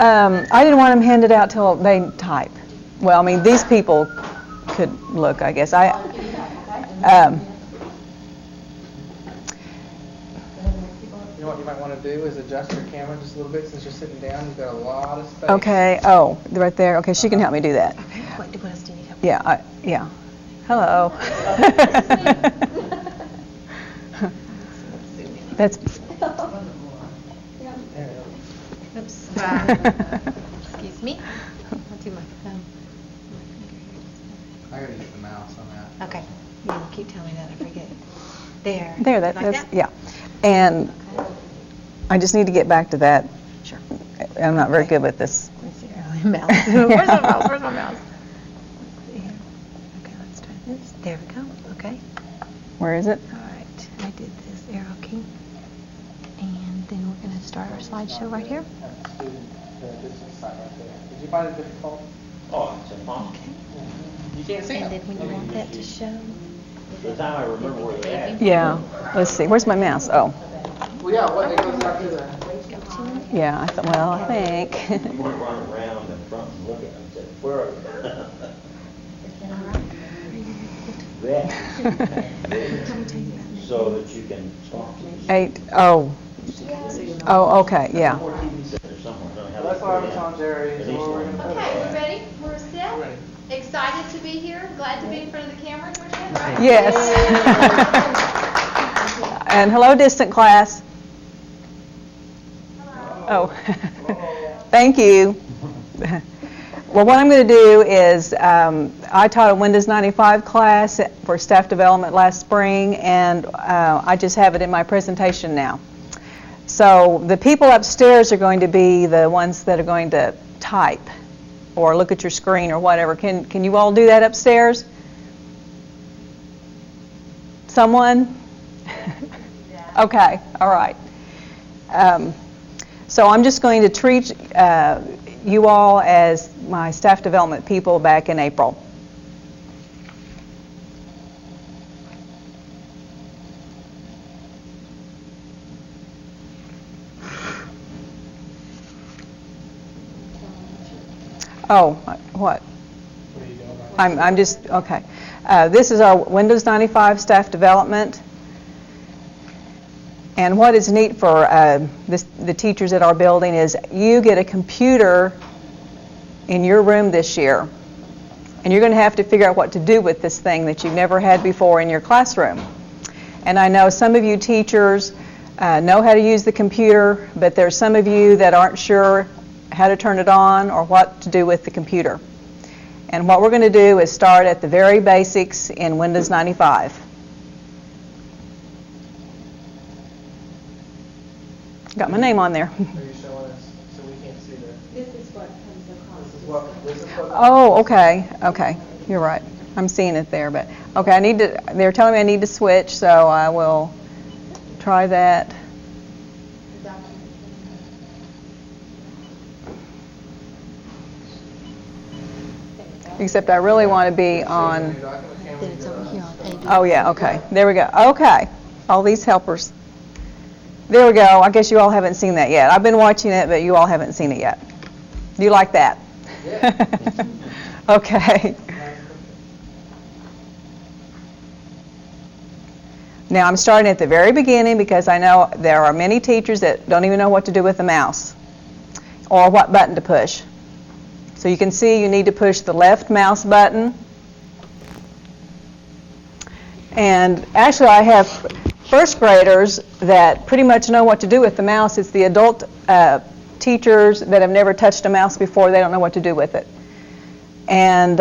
I didn't want them handed out till they type. Well, I mean, these people could look, I guess. You know what you might want to do is adjust your camera just a little bit since you're sitting down. You've got a lot of space. Okay. Oh, right there. Okay, she can help me do that. Okay. What else do you need help with? Yeah. Yeah. Hello. That's. Oops. Excuse me. I'll do my phone. I gotta get the mouse on that. Okay. Yeah, keep telling me that. I forget. There. There. Like That's that? yeah. And Okay. I just need to get back to that. Sure. I'm not very good with this. Let's see. Mouse. Where's my mouse? Where's my mouse? Let's see here. Okay, let's try this. There we go. Okay. Where is it? All right. I did this arrow key. And then we're going to start our slideshow right here. Distance sign right there. Did you find it difficult? Oh, it's impossible. Okay. You can't see And it. then when you want that to show. The time I remember where they're at. Yeah. Let's see. Where's my mouse? Oh. Well, yeah, what, it goes out to the... Go to it. Yeah. I thought. Well, I think. You want to run around the front and look at them and say, where are you? So that you can talk to them. 8. Oh. Oh. Okay. Yeah. More TV sets or somewhere. Don't have That's to why I put was in. telling Jerry. At is least where we're one. gonna put Okay, it. we're ready? We're set? We're ready. Excited to be here? Glad to be in front of the camera, Georgette, right? Yes. And hello, distant class. Oh. Thank you. Well, what I'm going to do is I taught a Windows 95 class for staff development last spring, and I just have it in my presentation now. So the people upstairs are going to be the ones that are going to type or look at your screen or whatever. Can you all do that upstairs? Someone? Okay, all right. So I'm just going to treat you all as my staff development people back in April. Oh, what? What are you doing about it? I'm just, okay. This is our Windows 95 staff development. And what is neat for the teachers at our building is you get a computer in your room this year. And you're going to have to figure out what to do with this thing that you've never had before in your classroom. And I know some of you teachers know how to use the computer, but there's some of you that aren't sure how to turn it on or what to do with the computer. And what we're going to do is start at the very basics in Windows 95. Got my name on there. Are you showing us so we can't see the... This is what comes across. This is what... Oh, okay, okay. You're right. I'm seeing it there, but okay. They're telling me I need to switch, so I will try that. Except I really want to be on. Then it's over here on page. Oh yeah, okay. There we go. Okay. All these helpers. There we go. I guess you all haven't seen that yet. I've been watching it, but you all haven't seen it yet. Do you like that? Yeah. Okay. Now I'm starting at the very beginning because I know there are many teachers that don't even know what to do with the mouse or what button to push. So you can see you need to push the left mouse button. And actually I have first graders that pretty much know what to do with the mouse. It's the adult teachers that have never touched a mouse before. They don't know what to do with it. And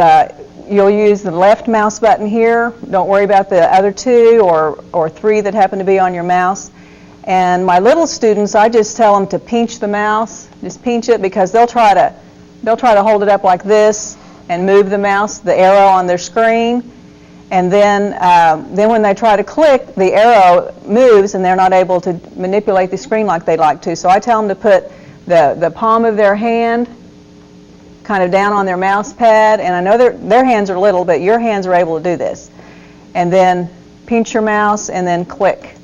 you'll use the left mouse button here. Don't worry about the other 2 or 3 that happen to be on your mouse. And my little students, I just tell them to pinch the mouse. Just pinch it because they'll try to hold it up like this and move the mouse, the arrow on their screen. And then when they try to click, the arrow moves and they're not able to manipulate the screen like they'd like to. So I tell them to put the palm of their hand kind of down on their mouse pad. And I know their hands are little, but your hands are able to do this. And then pinch your mouse and then click.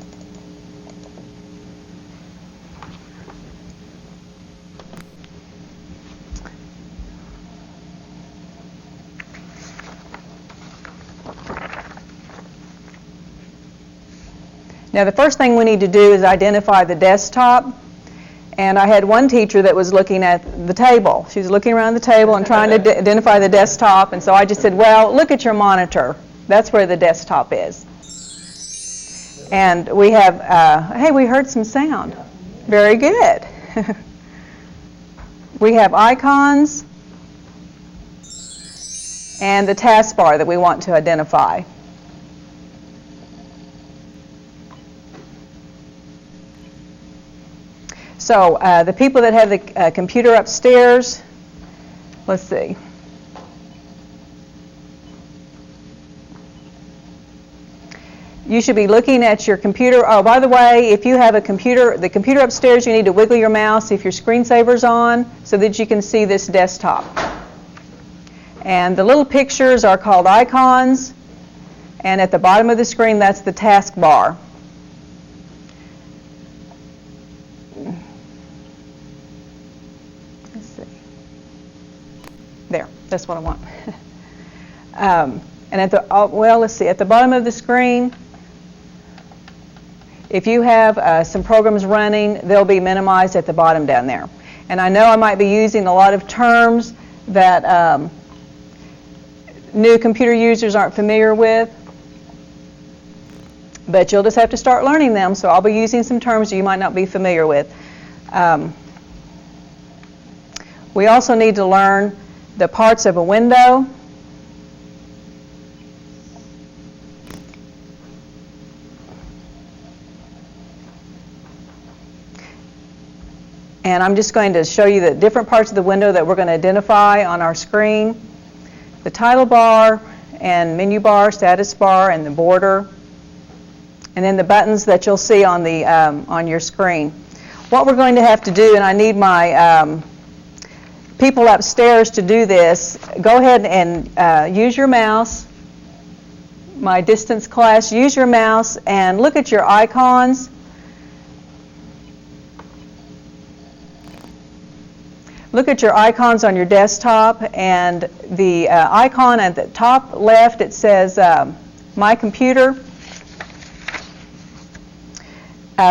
Now, the first thing we need to do is identify the desktop. And I had one teacher that was looking at the table. She was looking around the table and trying to identify the desktop. And so I just said, well, look at your monitor. That's where the desktop is. And we have, hey, we heard some sound. Very good. We have icons and the taskbar that we want to identify. So the people that have the computer upstairs, let's see. You should be looking at your computer. Oh, by the way, if you have a computer, the computer upstairs, you need to wiggle your mouse if your screensaver's on so that you can see this desktop. And the little pictures are called icons. And at the bottom of the screen, that's the taskbar. Let's see. There, that's what I want. And at the, well, let's see, at the bottom of the screen, if you have some programs running, they'll be minimized at the bottom down there. And I know I might be using a lot of terms that new computer users aren't familiar with, but you'll just have to start learning them, so I'll be using some terms you might not be familiar with. We also need to learn the parts of a window. And I'm just going to show you the different parts of the window that we're going to identify on our screen. The title bar and menu bar, status bar, and the border. And then the buttons that you'll see on the on your screen. What we're going to have to do, and I need my people upstairs to do this, go ahead and use your mouse. My distance class, use your mouse and look at your icons. Look at your icons on your desktop, and the icon at the top left, it says My Computer.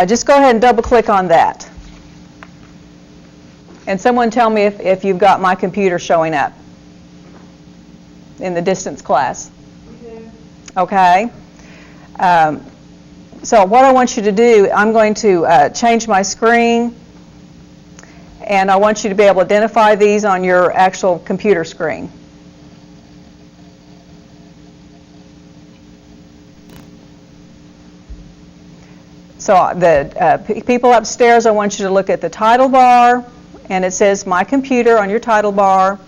Just go ahead and double click on that. And someone tell me if you've got My Computer showing up in the distance class. Okay. So what I want you to do, I'm going to change my screen. And I want you to be able to identify these on your actual computer screen. So the people upstairs, I want you to look at the title bar, and it says My Computer on your title bar,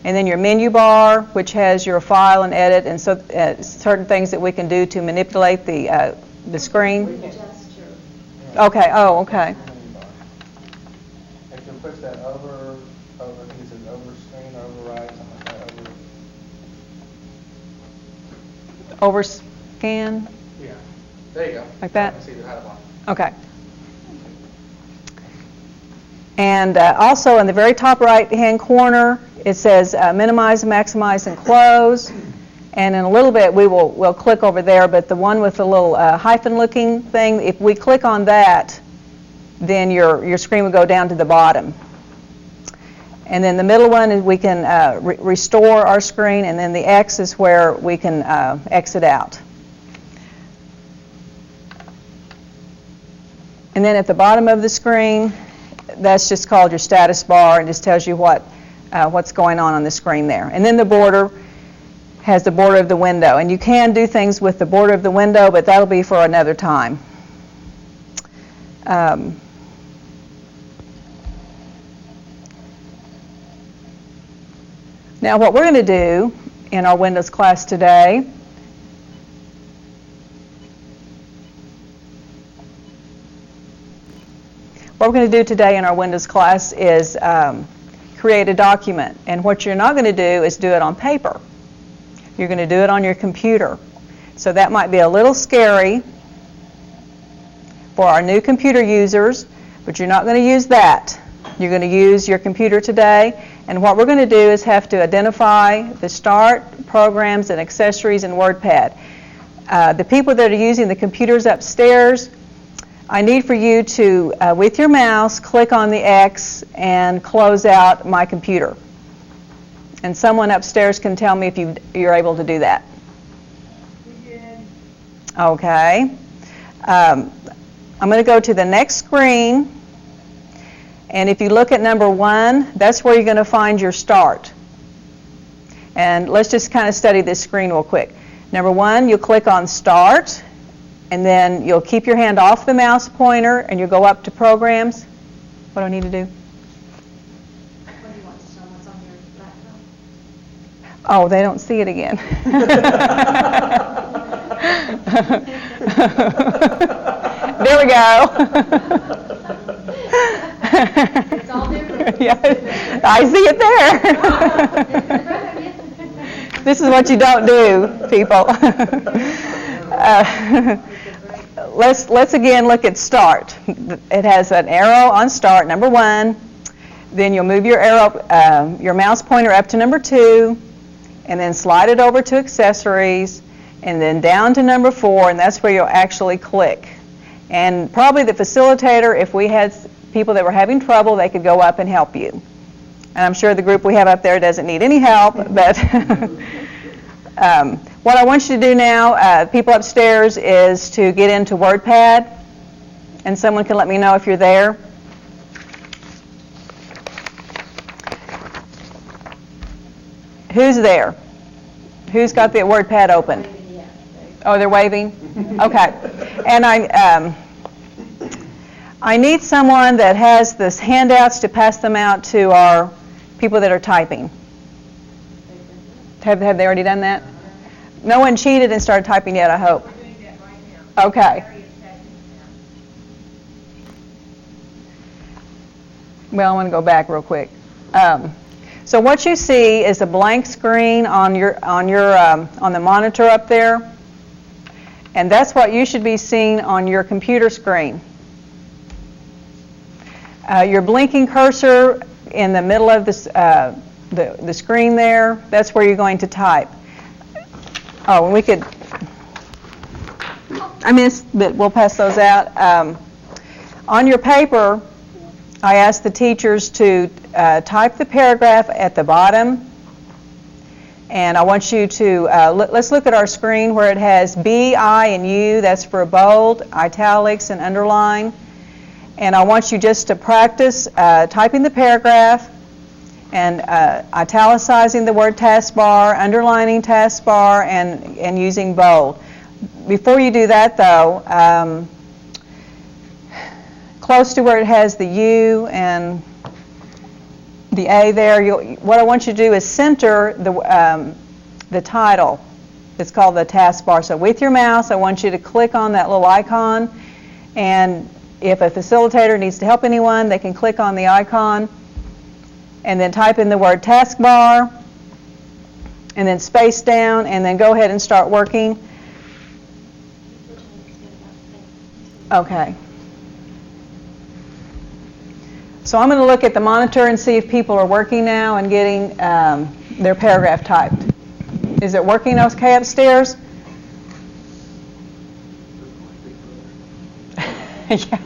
and then your menu bar, which has your file and edit, and so certain things that we can do to manipulate the screen. Okay. Oh, okay. Push that over, I think it says over screen, override, something like that. Over scan. Yeah. There you go. Like that? I can see the title bar. Okay. And also in the very top right-hand corner, it says minimize, maximize, and close. And in a little bit, we'll click over there. But the one with the little hyphen-looking thing, if we click on that, then your screen will go down to the bottom. And then the middle one is we can restore our screen, and then the X is where we can exit out. And then at the bottom of the screen, that's just called your status bar, and just tells you what's going on the screen there. And then the border has the border of the window. And you can do things with the border of the window, but that'll be for another time. Now what we're going to do in our Windows class today what we're going to do today in our Windows class is create a document. And what you're not going to do is do it on paper. You're going to do it on your computer. So that might be a little scary for our new computer users, but you're not going to use that. You're going to use your computer today. And what we're going to do is have to identify the start, programs, and accessories in WordPad. The people that are using the computers upstairs, I need for you to, with your mouse, click on the X and close out My Computer. And someone upstairs can tell me if you're able to do that. We did. Okay. I'm going to go to the next screen. And if you look at number 1, that's where you're going to find your start. And let's just kind of study this screen real quick. Number 1, you'll click on Start, and then you'll keep your hand off the mouse pointer, and you'll go up to Programs. What do I need to do? What do you want to show what's on your laptop? Oh, they don't see it again. There we go. It's all different. Yeah, I see it there. This is what you don't do, people. Let's again look at Start. It has an arrow on Start, number 1. Then you'll move your arrow, your mouse pointer up to number 2, and then slide it over to Accessories, and then down to number 4, and that's where you'll actually click. And probably the facilitator, if we had people that were having trouble, they could go up and help you. And I'm sure the group we have up there doesn't need any help, but what I want you to do now, people upstairs, is to get into WordPad, and someone can let me know if you're there. Who's there? Who's got the WordPad open? Oh, they're waving? Okay. And I need someone that has this handouts to pass them out to our people that are typing. Have they already done that? No one cheated and started typing yet, I hope. We're doing that right now. Okay. Larry is texting now. Well, I want to go back real quick. So what you see is a blank screen on the monitor up there, and that's what you should be seeing on your computer screen. Your blinking cursor in the middle of the screen there, that's where you're going to type. Oh, we could, I missed, but we'll pass those out. On your paper, I asked the teachers to type the paragraph at the bottom, and I want you to, let's look at our screen where it has B, I, and U. That's for bold, italics, and underline. And I want you just to practice typing the paragraph and italicizing the word taskbar, underlining taskbar, and using bold. Before you do that, though, close to where it has the U and the A there, what I want you to do is center the title. It's called the taskbar. So with your mouse, I want you to click on that little icon, and if a facilitator needs to help anyone, they can click on the icon and then type in the word taskbar and then space down and then go ahead and start working. Okay. So I'm going to look at the monitor and see if people are working now and getting their paragraph typed. Is it working okay upstairs? Yeah.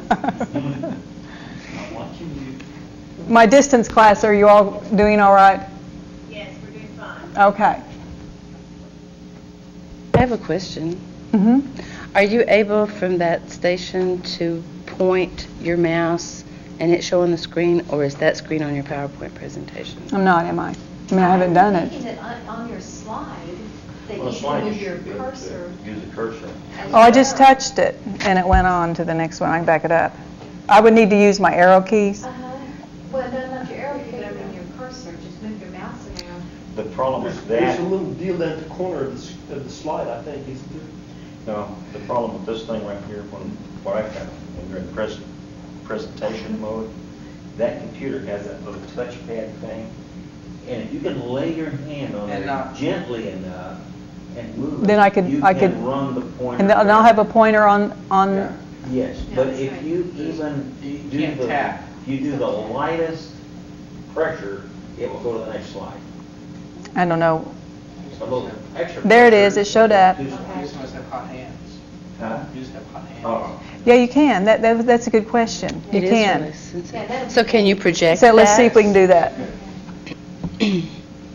My distance class, are you all doing all right? Yes, we're doing fine. Okay. I have a question. Mm-hmm. Are you able from that station to point your mouse and it show on the screen, or is that screen on your PowerPoint presentation? I'm not, am I? I mean, I haven't done I'm it. thinking that on your slide, that Well, you it's like can you move your should be able to cursor. use the cursor. as Oh, I you just go. touched it, and it went on to the next one. I can back it up. I would need to use my arrow keys. Well, no, not your arrow key, but I mean your cursor. Just move your mouse around. The problem with There's that, a little deal at the corner of the slide, I think, isn't there? no, the problem with this thing right here, what I found, when you're in presentation mode, that computer has that little touchpad thing, and if you can lay your hand on And it not- gently enough and move it, Then I could you run the pointer. And I'll have a pointer on. Yeah. Yes, Yeah, but that's if right. you even You do can't tap. you do the lightest pressure, it will go to the next slide. I don't know. A little extra There it pressure, is, it showed up. do You some- just must have hot hands. Huh? You just have hot hands. Oh. Yeah, you can. That's a good question. You It is can. really sensitive. Yeah, that'd So be can you great. project So that? let's see if we can do that.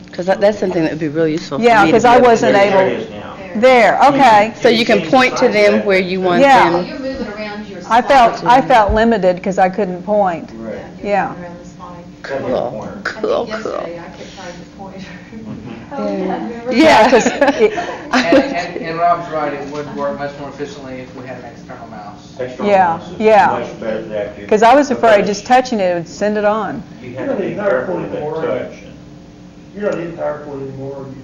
Because that's something that would be really useful for me to Yeah, be 'cause I able to wasn't do. able- There it is now. There, okay. So you can point to them where you want Yeah. So them. you're moving around your I slide. felt limited because I couldn't point. Right. You're Yeah. moving around the slide. Cut the Cool, pointer. I cool, think cool. yesterday I kept trying to point. Mhm. Oh, yeah, remember? Yeah, 'cause And Rob's right, it would work much more efficiently if we had an external mouse. External Yeah, mouse is yeah. much better for that. Because I was afraid just touching it would send it on. You have to be careful with that touch. You're not in PowerPoint anymore, are you?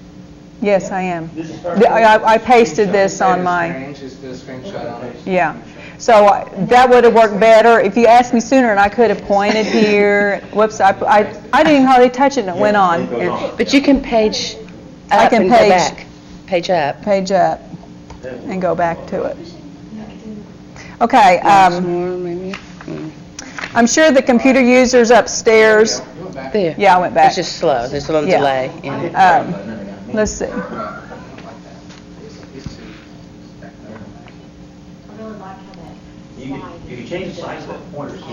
Yes, I am. This is PowerPoint? I pasted this on my, Just did a screenshot on it. yeah. So that would have worked better. If you asked me sooner and I could have pointed here, whoops, I didn't even hardly touch it and it went on. It goes on. But you can page I up can and go page- back. Page up. Page up and go back to it. Yeah, I do. Okay, Once more, maybe. I'm sure the computer users upstairs, You went back. There. yeah, I went back. It's just slow. There's a little Yeah. delay in it. Let's see. Right. I don't like that. These two. Back there. I really like how that You slide. can, you can change the size of that pointer too.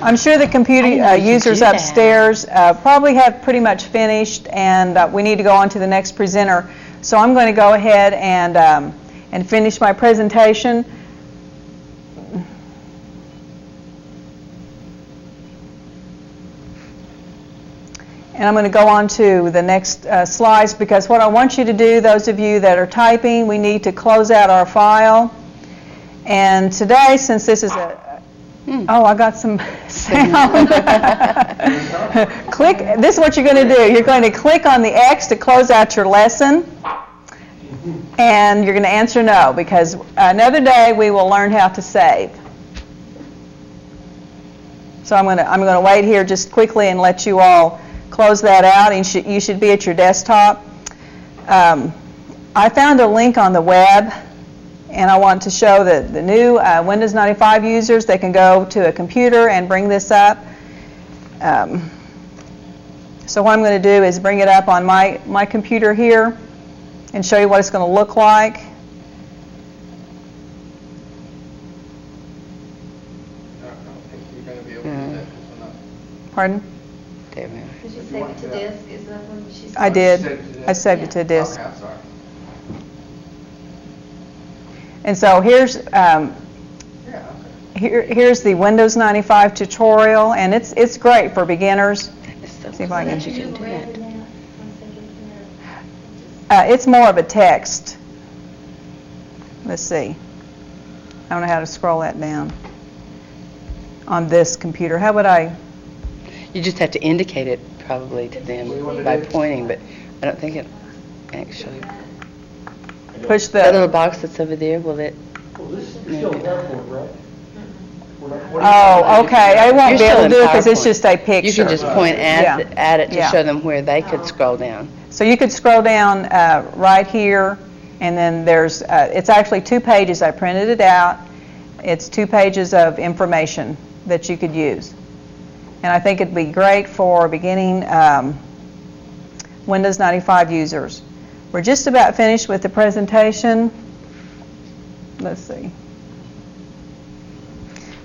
I'm sure the computer I didn't know you could users do that. upstairs probably have pretty much finished, and we need to go on to the next presenter. So I'm going to go ahead and finish my presentation. And I'm going to go on to the next slides, because what I want you to do, those of you that are typing, we need to close out our file. And today, since this is oh, I got some sound. Click, this is what you're going to do. You're going to click on the X to close out your lesson, and you're going to answer no, because another day we will learn how to save. So I'm going to wait here just quickly and let you all close that out, and you should be at your desktop. I found a link on the web, and I want to show the new Windows 95 users. They can go to a computer and bring this up. So what I'm going to do is bring it up on my computer here and show you what it's going to look like. I don't think you're going to be able to do that. This one up. Pardon? There we are. Did you save it to disk? Is that what she said? I did. Saved it to I disk? saved it to disk. Okay, I'm sorry. And so here's Yeah, okay. here's the Windows 95 tutorial, and it's great for beginners. It's so See if I can- glad you can do Rather it. than that, one second here. It's more of a text. Let's see. I don't know how to scroll that down on this computer. How would I? You just have to indicate it probably to them What do you want to by do? pointing, but I don't think it actually. Push That little the, box that's over there, will it? Well, this is still PowerPoint, right? We're not- what are you- oh, okay, I won't You're be able still to in do it because it's PowerPoint. just a picture. You can just point Yeah. at it to Yeah. show them where they could scroll down. So you could scroll down right here, and then there's, it's actually 2 pages. I printed it out. It's 2 pages of information that you could use. And I think it'd be great for beginning Windows 95 users. We're just about finished with the presentation. Let's see.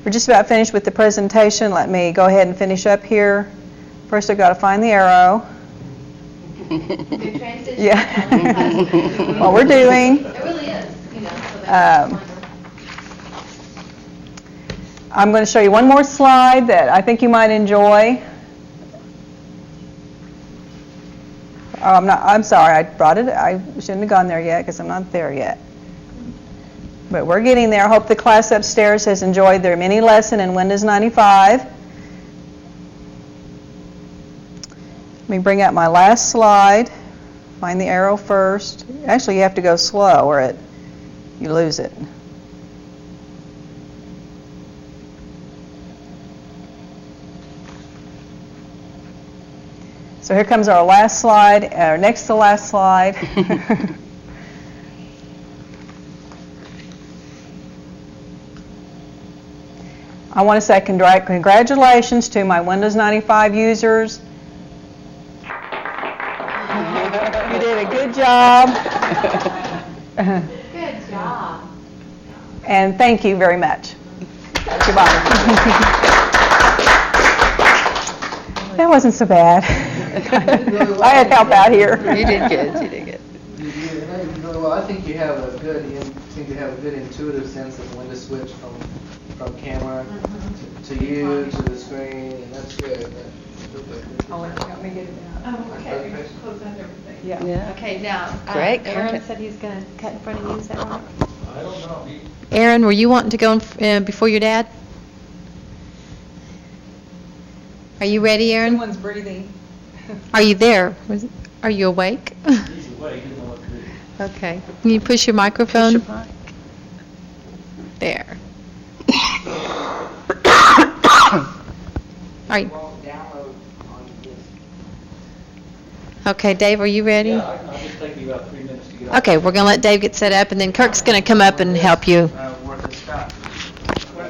We're just about finished with the presentation. Let me go ahead and finish up here. First, I've got to find the arrow. Good transition. Yeah. What we're doing. It really is, you know, so that's wonderful. I'm going to show you one more slide that I think you might enjoy. Oh, I'm sorry, I brought it, I shouldn't have gone there yet because I'm not there yet. But we're getting there. I hope the class upstairs has enjoyed their mini lesson in Windows 95. Let me bring out my last slide. Find the arrow first. Actually, you have to go slow or you lose it. So here comes our last slide, or next to last slide. I want to say congratulations to my Windows 95 users. You did a good job. Good job. And thank you very much. Goodbye. That wasn't so bad. I had help out here. You did good, you did good. You know really well. I think you have a good, seem to have a good intuitive sense of when to switch from camera to you to the screen, and that's good. Oh, you got me to get it down. Oh, okay, close out everything. Yeah. Yeah. Okay, now, Great Aaron content. said he's gonna cut in front of you, is that right? I don't know. Aaron, were you wanting to go before your dad? Are you ready, Aaron? Someone's breathing. Are you there? Are you awake? He's awake, he doesn't know what to do. Okay. Can you push your microphone? Push your mic. There. Are you, okay, Dave, are you ready? Yeah, I'll just take me about 3 minutes to get out. Okay, we're gonna let Dave get set up, and then Kirk's gonna come up and help you. Worth a shot.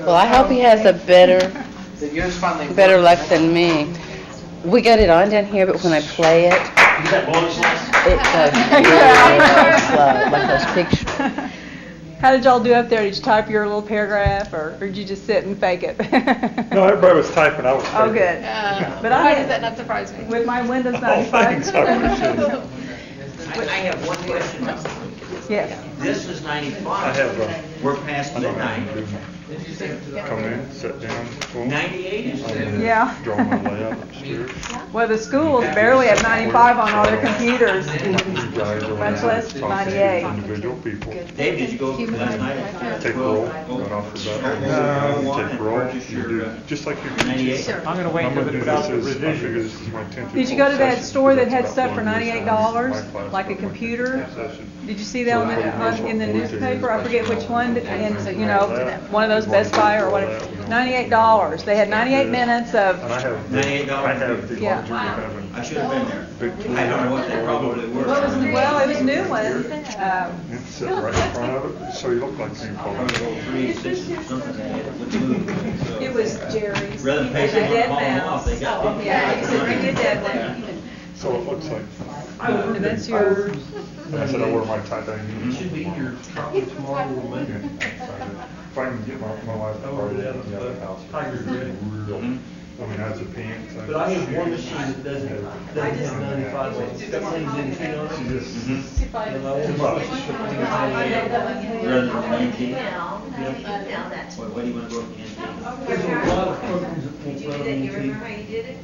Well, I hope he has a better Yours finally. better luck than me. We got it on down here, but when I play it, Is that bonus list? it goes really slow, like those pictures. How did y'all do up there? Did you type your little paragraph, or did you just sit and fake it? No, everybody was typing, I was typing. Oh, good. But why I does that not surprise me? With my Windows Oh, thanks, I 95. appreciate it. I have one question. Yes. This is 95. I have, We're past I don't midnight. have to do my, come in, sit down, boom. 98 is I'm gonna Yeah. Draw my layout upstairs. Well, the school's barely at 95 on all their computers, You guys are much less talking to 98. individual people. Dave, did you go last night? Take roll, run off the bat. Take roll, you do, just like you do. 98? I'm gonna wait until this is, I figure this is my 10th. Did you go to that store that had stuff for $98, like a computer? Did you see that in the newspaper? I forget which one, and, you know, one of those Best Buy or whatever. $98. They had 98 minutes of, And I have, $98. I have the Yeah. luxury of having. I should have been there. I don't know what they probably were. well, it was new one. It's sitting right in front of it, so you look like you Probably follow. go 3, 6, something they had with movie. So It was Jerry's. Rather than pay It was a someone to dead haul them mouse. off, they got people. Yeah, he said, bring your dead one. So it looks like, And that's yours. I said I wear my tie-dye It uniform. should be here probably tomorrow or Monday. If I can get my wife to borrow it out of the house. Tiger's ready. Real, I mean, that's a pants. But I have one machine that doesn't have 95 on it. It's got things in it on She it. just, And I want to switch it from 98. Rather than 19. Now What do you want to go with the There's a lot of programs that Did won't you do run that? on You remember UT. how you did it?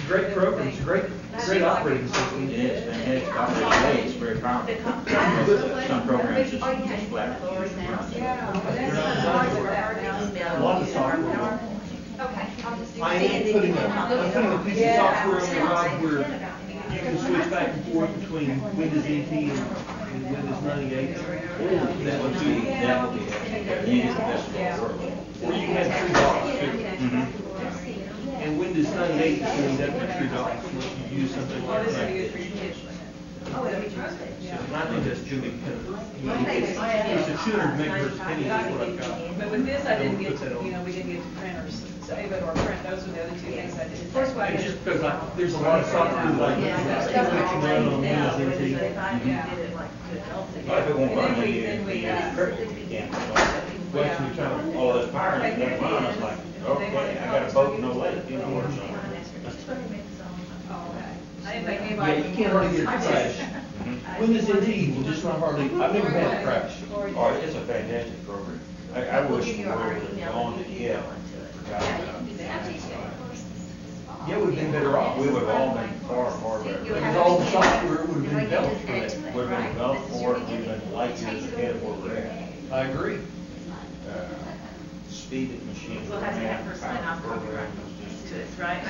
Great programs, great operating system. It is, and it's operating it's very powerful. Some programs just flat. A lot of software. Okay, I'll just do I'm putting a piece of software on the ride where you can switch back and forth between Windows NT and Windows 98. That would be, you get the best of both worlds. Or you can have 3 docs too. And Windows 98 is going to have 3 docs unless you use something like that. I think that's too big. It's a 200 megahertz penny is what I've got. But with this, I didn't get to, you know, we didn't get to printers, so anybody or print, those were the other two things I did. First one, I It's did. just because there's a lot of software like that can run on Windows NT. If it won't run, you can't. Well, you're trying to- All those powers that got run, it's like, okay, I got a boat, no lake, you know, or something. Oh, okay. I didn't think Yeah, anybody. you can't hardly get a crash. Windows NT will just not hardly, I've never had a crash. Oh, it's a fantastic program. I wish the world had gone to yet. Yeah, it would have been better off. We would have all been far, far better. Because all the software would have been developed for that. We've been developed for it, we've been light years ahead of where we're at. I agree. Speed of machines. We'll have to have her sign off Program was just- to it, right?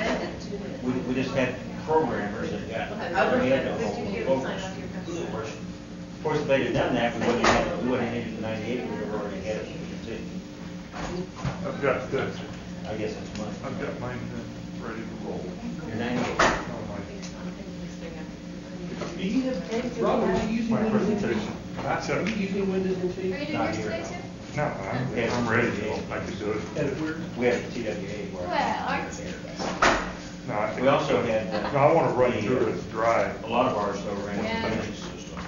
We just had programmers that got ahead of the whole folks. Of course, if they'd have done that, we wouldn't have needed the 98, we would have already had it. I've got this, I guess it's money. I've got mine ready to roll. You're 98. Do you have, Robert, are you using My Windows NT? presentation. That's Are you it. using Windows Are you NT? doing Not yours here, today no. too? No, I'm ready to go, I can do it. Had it where? We had the TWA. where- Well, aren't No, I think We also it's good. had, No, I wanna run through it dry. A lot of ours though ran Yeah. the Linux system.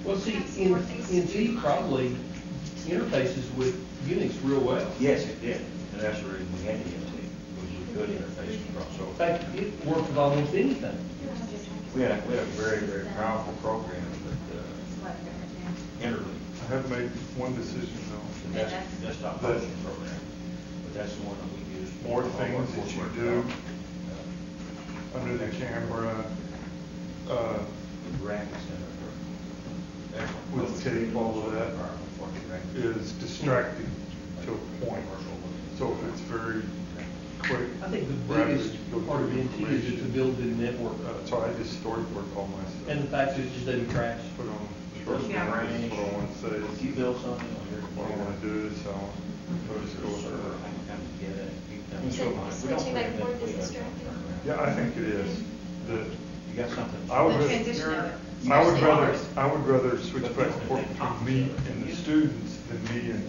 Well, see, in NT probably interfaces with Unix real well. Yes, it did, and that's the reason we had the MT, was we could interface across. In So fact, it worked with almost anything. we had a very, very powerful program that, Interlink, I have made one decision though. the desktop hosting program, but that's the one that we use. More for all our things that you coursework. do under the camera, The graphics center. with tape, all of that, is distracting to a point. So if it's very quick. I think the rapid, biggest go part of through NT is information. to build the network. So I just storyboard all my stuff. And the fact that it just doesn't crash. Put on short Yeah. range, what I want to say, If you build something on your what I want to do, so I'll just go with server, that. I can come get it. You can Is show it mine. We don't switching back and put it in forth is the distracting? Yeah, I think it is. You got something. I would, The transition of it. I would rather switch back and forth between me and the students than me and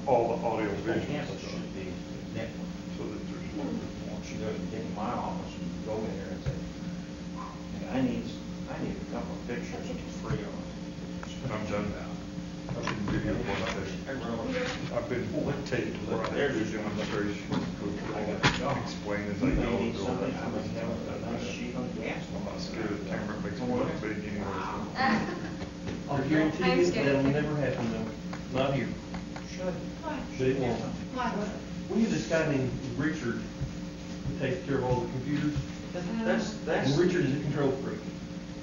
all the audio The visuals. campus should be network. So that there's more. Once you go to get in my office, you go in there and say, I need a couple of pictures for free on. And I'm done now. I've been video I've been taped where I do demonstrations, explain as I You go. may need go something, back I to may this. have a nice sheet on gas. I'm not scared of the camera, it makes me look big anyway. I'll guarantee I'm you scared. that'll never happen though, not here. Should. But it won't. We have this guy named Richard who takes care of all the computers. That's, And Richard is a control freak.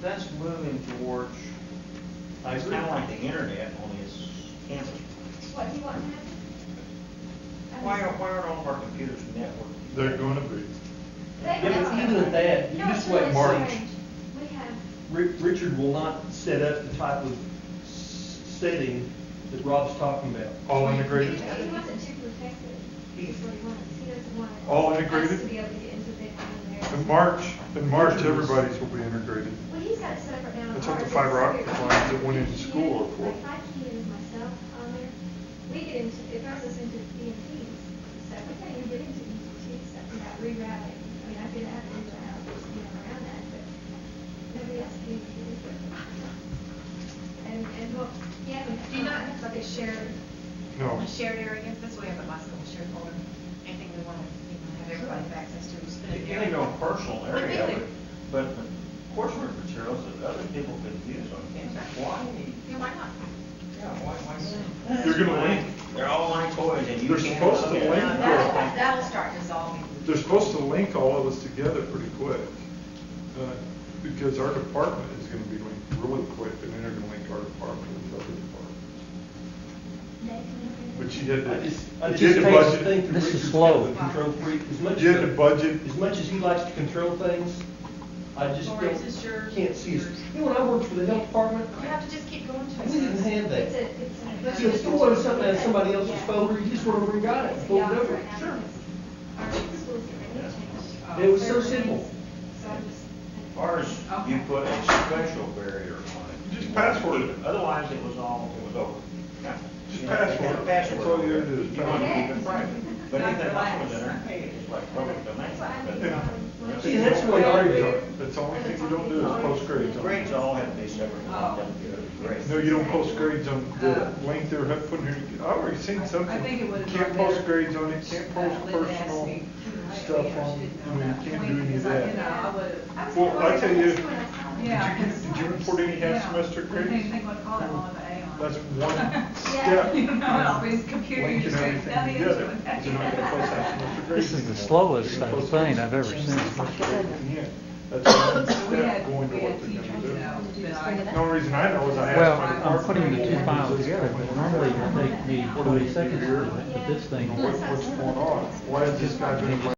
that's moving towards, I it's agree. kind of like the internet, only it's campus. What do you want to happen? Why aren't all of our computers networked? They're gonna be. Yeah, but even at that, you No, it's just wait. really March. strange. We have, Richard will not set up the type of setting that Rob's talking about. All he integrated? wants it too protected. That's what he wants. He doesn't want All us integrated? to be able to get into the, there. In March, everybody's will be integrated. Well, he's got it set up right now. That's what the fiber optic lines that went into school are for. If I key in myself on there, we get into, it runs us into EMPs stuff. We can't even get into EMP stuff without rerouting. I mean, I could have to route, around that, but nobody else can even get into it. And well, yeah. Do you not have like a shared, No. a shared area? That's why we have a bicycle shared folder. Anything we want to, have everybody have access to, just put it You there. can go personal But area, really- but coursework materials that other people could use on campus, why? Yeah, why not? Yeah, why? You're gonna link. They're all my toys and you They're can't. supposed to look at link. it. That'll start dissolving. They're supposed to link all of us together pretty quick. Because our department is gonna be linked really quick, and then they're gonna link our department with other departments. But you had I to, just you had to hate to budget. think that This is Richard's slow. kind of a control freak. You had to budget. As much as he likes to control things, I just Lori, is this yours? can't see his. Yours. You know, when I worked for the health department, You have to just keep going to we it. didn't have that. It's See, if you wanted something out of somebody else's folder, you just went over and got it, pulled it over. Sure. It was so simple. Ours, you put a special barrier on it. Just password it. Otherwise, it was over. Now, Just you know, if you had a password it. password That's all you over gotta do is You want to password keep it private. But anything else was in there, it's like public domain. But- See, that's the way ours are. That's the only thing you don't do is post grades on. Grades all have to be separate. Grades. No, you don't post grades on the link they're putting here. I've already seen something. I think it would've Can't been post better. grades on it, can't post personal stuff on, you can't do any of that. I would've, Well, I tell you, yeah. did you report any half Yeah. semester I didn't grades? think what to call it, one with an A on it. That's one step. You know, all these computers, you Linking just everything tell the together. answer. Because you're not gonna post half semester grades This is the anymore. slowest You're gonna post thing I've ever half seen. semester grades again. That's one We step had, going to we what had they're teachers, gonna you do. know, that The only reason I know is I asked Well, my I'm department. putting the two well, files what is together, this but going normally on? it'll take me 20 seconds to do it, but this thing, What's going on? Why has this guy been in my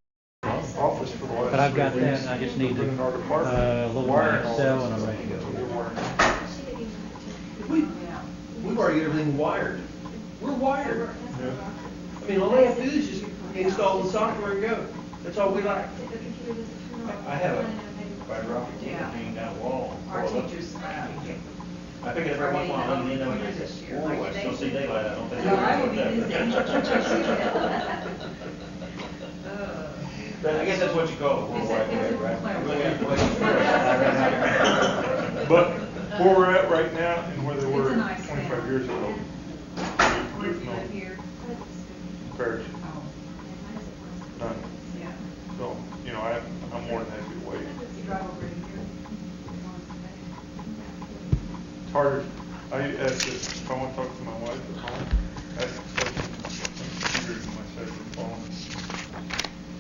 office for the last? but I've got 3 that, weeks? and I just need Been in our to, department. load Wiring my all Excel, this and I'm stuff. ready to go. We've already got everything wired. We're wired. Yeah. I mean, all they have to do is just install the software and go. That's all we like. I have a fiber optic Yeah. hanging down the wall. Our teachers, I pick it up every once in a while, and then when it's This year, oh, like I still they- see daylight, I don't think. No, I would be But I guess that's what you call it, World Wide Web, right? We got places for it. But where we're at right now and where they It's were a nice 25 thing. years ago, I'm more than happy to wait. You drive over here. It's harder, I ask if I want to talk to my wife at home, ask a question on the computer in my cellular phone.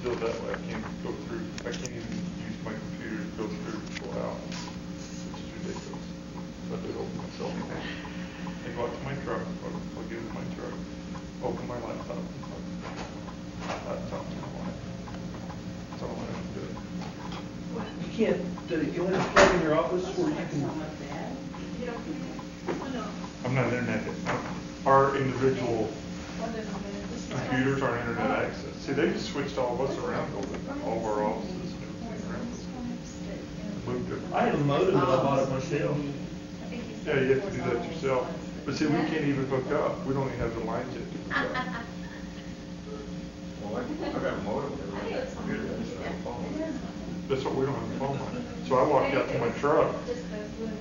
Do it that way, I can't go through, I can't even use my computer to go through, go out, which is ridiculous. So I do it over my cell phone. I go out to my truck, plug into my truck, open my laptop, and plug my laptop to my wife. That's all I have to do. You can't, you only have a plug in your office where you can, I'm not internet, our individual computers aren't internet access. See, they just switched all of us around over, all of our offices and everything around. Moved it. I have a modem, but I bought it myself. Yeah, you have to do that yourself. But see, we can't even hook up. We don't even have the lines yet to hook up. Well, I got a modem, I got a computer, I just have a phone. That's what we don't have a phone line. So I walked out to my truck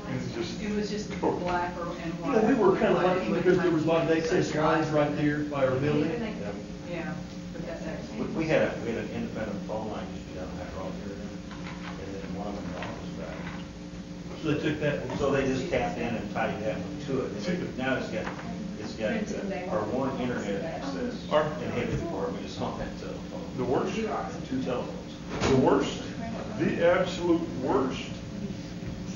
and just. It was just go. black and You white. know, we were kind of lucky because there was a lot of access lines right there by our building. Yeah, but that's actually. We had an independent phone line just down that road here, and then one of them was back. So they took that one. So they just tapped in and tied that one to it. And now it's got our one internet access in Haven department is on that telephone. The worst, 2 telephones. the worst, the absolute worst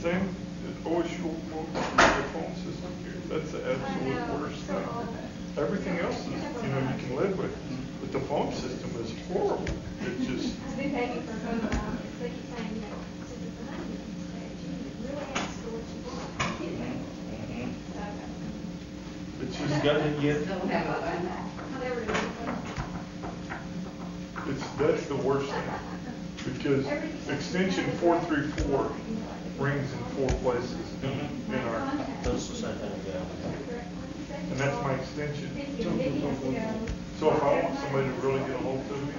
thing is OSU Okmulgee, the phone system here. That's the absolute worst thing. Everything else is, you know, you can live with. But the phone system is horrible. It just, They pay me for a phone call. They keep saying, you know, since it's a honeymoon stage, you really ask for what you want. it's You just, got it yet? that's the worst thing. Because extension 434 rings in 4 places in our, That's the same thing we got. and that's my extension. So if I want somebody to really get a hold of me,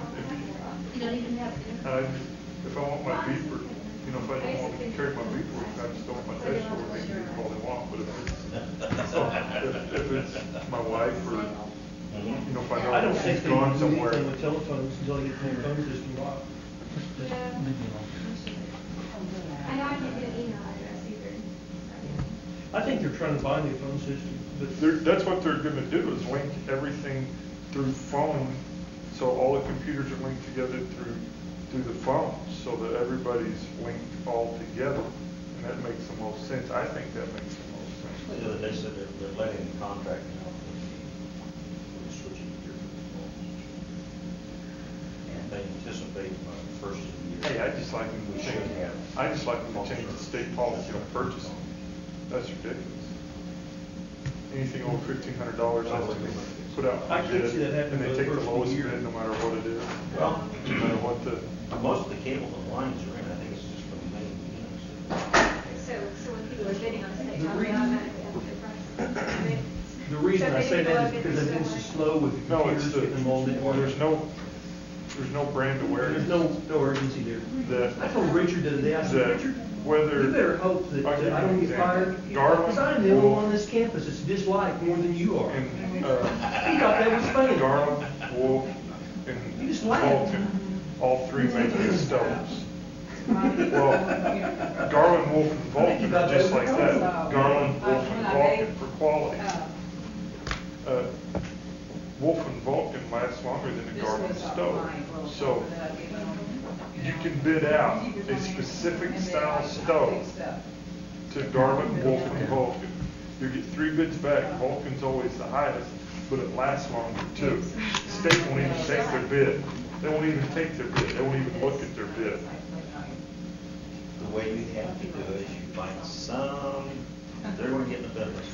if I want my beeper, you know, if I don't want to carry my beeper, I just don't want my desk over, they can call they want. But if it's my wife or, you know, if I I know don't think she's they gone can do somewhere. anything with telephones until they get the phone system locked. I know I can't get an email address either. I think they're trying to buy me a phone system, but That's what they're gonna do, is link everything through phone, so all the computers are linked together through the phones, so that everybody's linked all together, and that makes the most sense. I think that makes the most sense. The other day said they're letting the contract now with the switching gear for the phones. And they anticipate by the first of the year. Hey, I just like them to change, I just like them to change the state policy on purchasing. That's ridiculous. Anything over $1,500 has to be put out I for can't bid, see that happening and they for the take the first of the lowest year. bid, no matter what it is. Well, No matter what the, most of the cables and lines are in, I think it's just from the main, you know, So when people are bidding on state, The they reason- automatically have a good price. the reason I say that is because I've been so slow with the no, computers it's the, getting them all there's networked. no brand awareness. There's no urgency there. That, I told Richard the other day, I said, that Richard, whether. you better hope that I'll give you I don't an get example. fired. Garland, Because I'm the only Wolf, one on this campus that's disliked more than you are. and, He thought that was funny. Garland, Wolf, You and just laugh. Vulcan, all 3 make these stoves. Well, Garland, Wolf, and Vulcan are just like that. Garland, Wolf, and Vulcan for quality. Wolf and Vulcan last longer than a Garland stove. So you can bid out a specific style stove to Garland, Wolf, and Vulcan. You get 3 bids back. Vulcan's always the highest, but it lasts longer too. State won't even take their bid. They won't even take their bid. They won't even look at their bid. the way you have to do it is you find some, they're going to get in the business.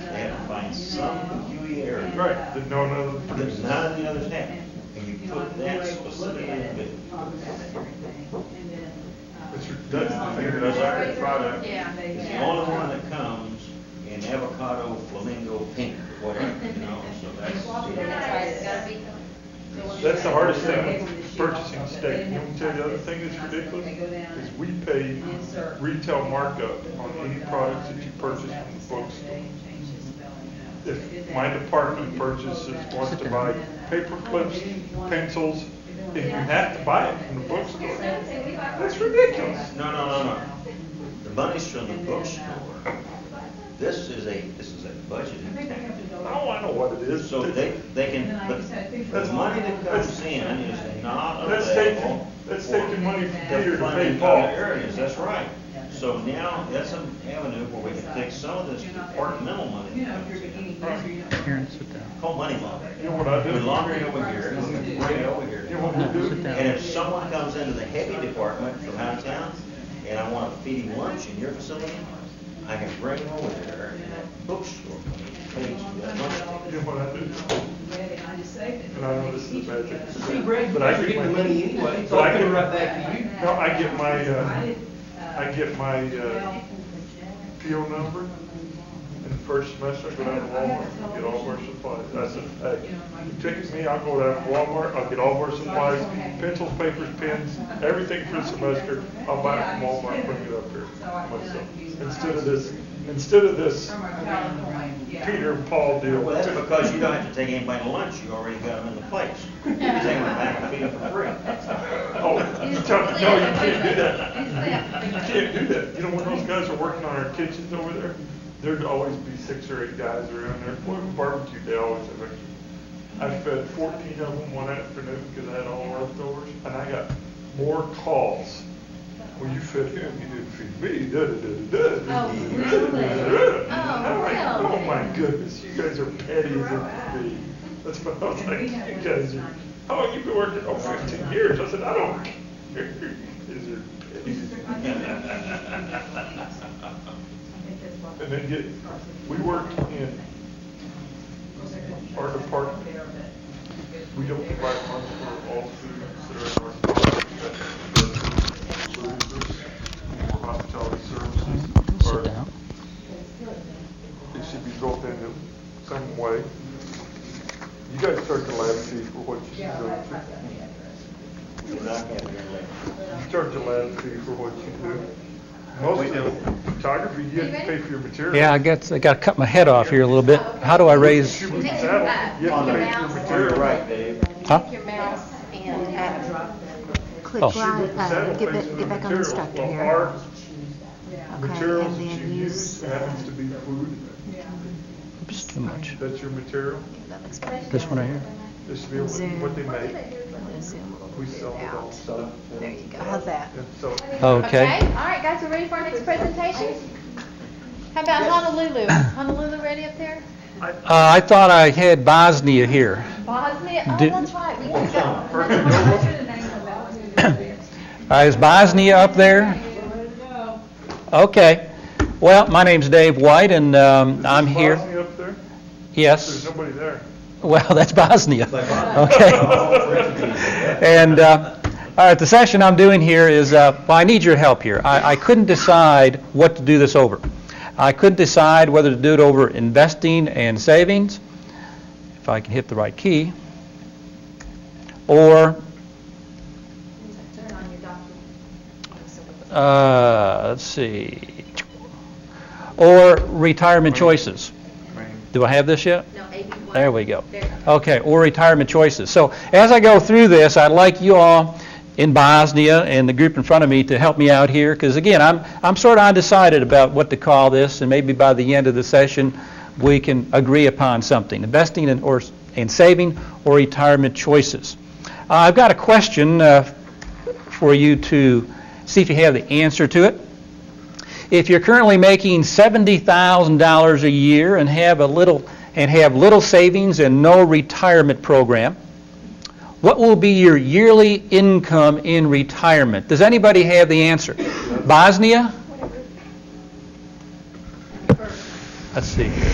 They have to find some peculiarity. Right, that no other That produces. none of the others have. And you put that specifically in the bid. That's the thing Your that I desired product Yeah. is the only one that comes in avocado, flamingo, pink, or whatever, you know, so That's the hardest thing with purchasing steak. You want me to tell you the other thing that's ridiculous? Is we pay retail markup on any products that you purchase from the bookstore. If my department wants to buy paper clips, pencils, and you have to buy it from the bookstore. That's ridiculous. No. The money's from the bookstore. This is a budgeted tax. Oh, I know what it is. So they can, the money that comes in is not That's available. taking money from to Peter to fund pay in Paul. other areas, that's right. So now, that's an avenue where we can take some of this departmental money. You know, if you're beginning this, you're not. Karen, sit down. Called money laundering. You know what I do? We launder it over here, and we bring it over here. You know what we do? Sit down. And if someone comes into the heavy department from out of town, and I want to feed him lunch in your facility, I can bring him over there, and that bookstore pays for that lunch. You know what I do? I just saved it. And I know this is a bad thing. See, Greg, But I I get get the my- money anyway, so but I get it right back to you. No, I get my PO number in the first semester, I go down to Walmart, and get all of our supplies. I said, hey, you ticket me, I'll go down to Walmart, I'll get all of our supplies, pencils, papers, pens, everything for the semester. I'll buy it from Walmart, and bring it up here myself. Instead of this Peter and Paul deal. Well, that's because you don't have to take anybody to lunch, you already got them in the place. You take them back and feed them for free. Oh, you tell me, no, you can't do that. You can't do that. You know, when those guys are working on our kitchens over there, there'd always be 6 or 8 guys around there. Boy, barbecue, they always have extra. I fed 14 of them one afternoon because I had all leftovers, and I got more calls. Well, you fed him, you didn't feed me, da-da-da-da-da. Oh, really? Oh, my goodness, you guys are petty as it can be. That's what I was like, you guys are, how long you been working? Oh, 15 years. I said, I don't care. You guys are petty. And then we work in our department. We don't provide lunch for all students that are in our department. Or hospitality services. Sit down. It should be built into some way. You guys charge a lab fee for what you do. We're not having your lecture. You charge a lab fee for what you do. Most of the photography, you have to pay for your material. Yeah, I got to cut my head off here a little bit. How do I raise? Shoot with the saddle, you have to pay for your You're material. right, Dave. Huh? Take your mouse and Click Oh. Shoot with the right, saddle get pays for the back on the material. instructor Well, here. our Okay, materials and that you then use happens to be food. Oops, too much. That's your material. That looks better. This one right here? This will be what they make. Zoom a We little sell bit it all. out. There you go. How's that? And so, Okay. all right, guys, we're ready for our next presentation? How about Honolulu? Honolulu ready up there? I thought I had Bosnia here. Bosnia, oh, Do- that's right. We can go. Is Bosnia up there? Okay. Well, my name's Dave White, and I'm is here. Bosnia up there? There's Yes. nobody there. Well, that's Bosnia. Okay. And all right, the session I'm doing here is, well, I need your help here. I couldn't decide what to do this over. I couldn't decide whether to do it over investing and savings, if I can hit the right key, or Turn on your document. let's see, or retirement choices. Do I have this yet? No, AB1. There we go. There. Okay, or retirement choices. So as I go through this, I'd like you all in Bosnia and the group in front of me to help me out here, because again, I'm sort of undecided about what to call this, and maybe by the end of the session we can agree upon something: investing in saving or retirement choices. I've got a question for you to see if you have the answer to it. If you're currently making $70,000 a year and have little savings and no retirement program, what will be your yearly income in retirement? Does anybody have the answer? Bosnia? Let's see here.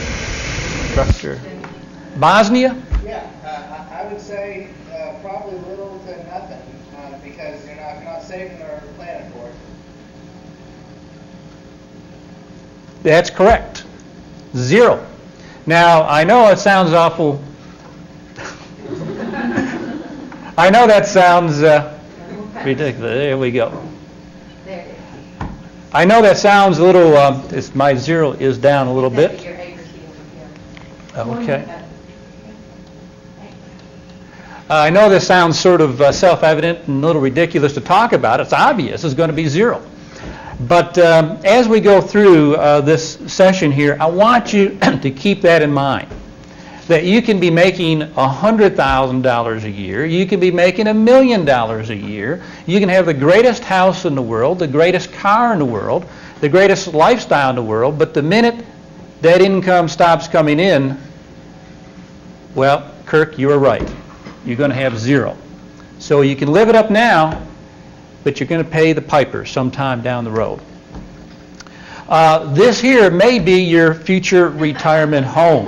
Instructor. Bosnia? Yeah, I would say probably little to nothing, because you're not saving or planning for it. That's correct. 0. Now, I know it sounds awful. I know that sounds ridiculous. There we go. There it is. I know that sounds a little, my 0 is down a little That'd be bit. your A sheet over here. Okay. I know this sounds sort of self-evident and a little ridiculous to talk about. It's obvious. It's going to be zero. But as we go through this session here, I want you to keep that in mind, that you can be making $100,000 a year, you can be making $1 million a year, you can have the greatest house in the world, the greatest car in the world, the greatest lifestyle in the world, but the minute that income stops coming in, well, Kirk, you were right. You're going to have zero. So you can live it up now, but you're going to pay the piper sometime down the road. This here may be your future retirement home.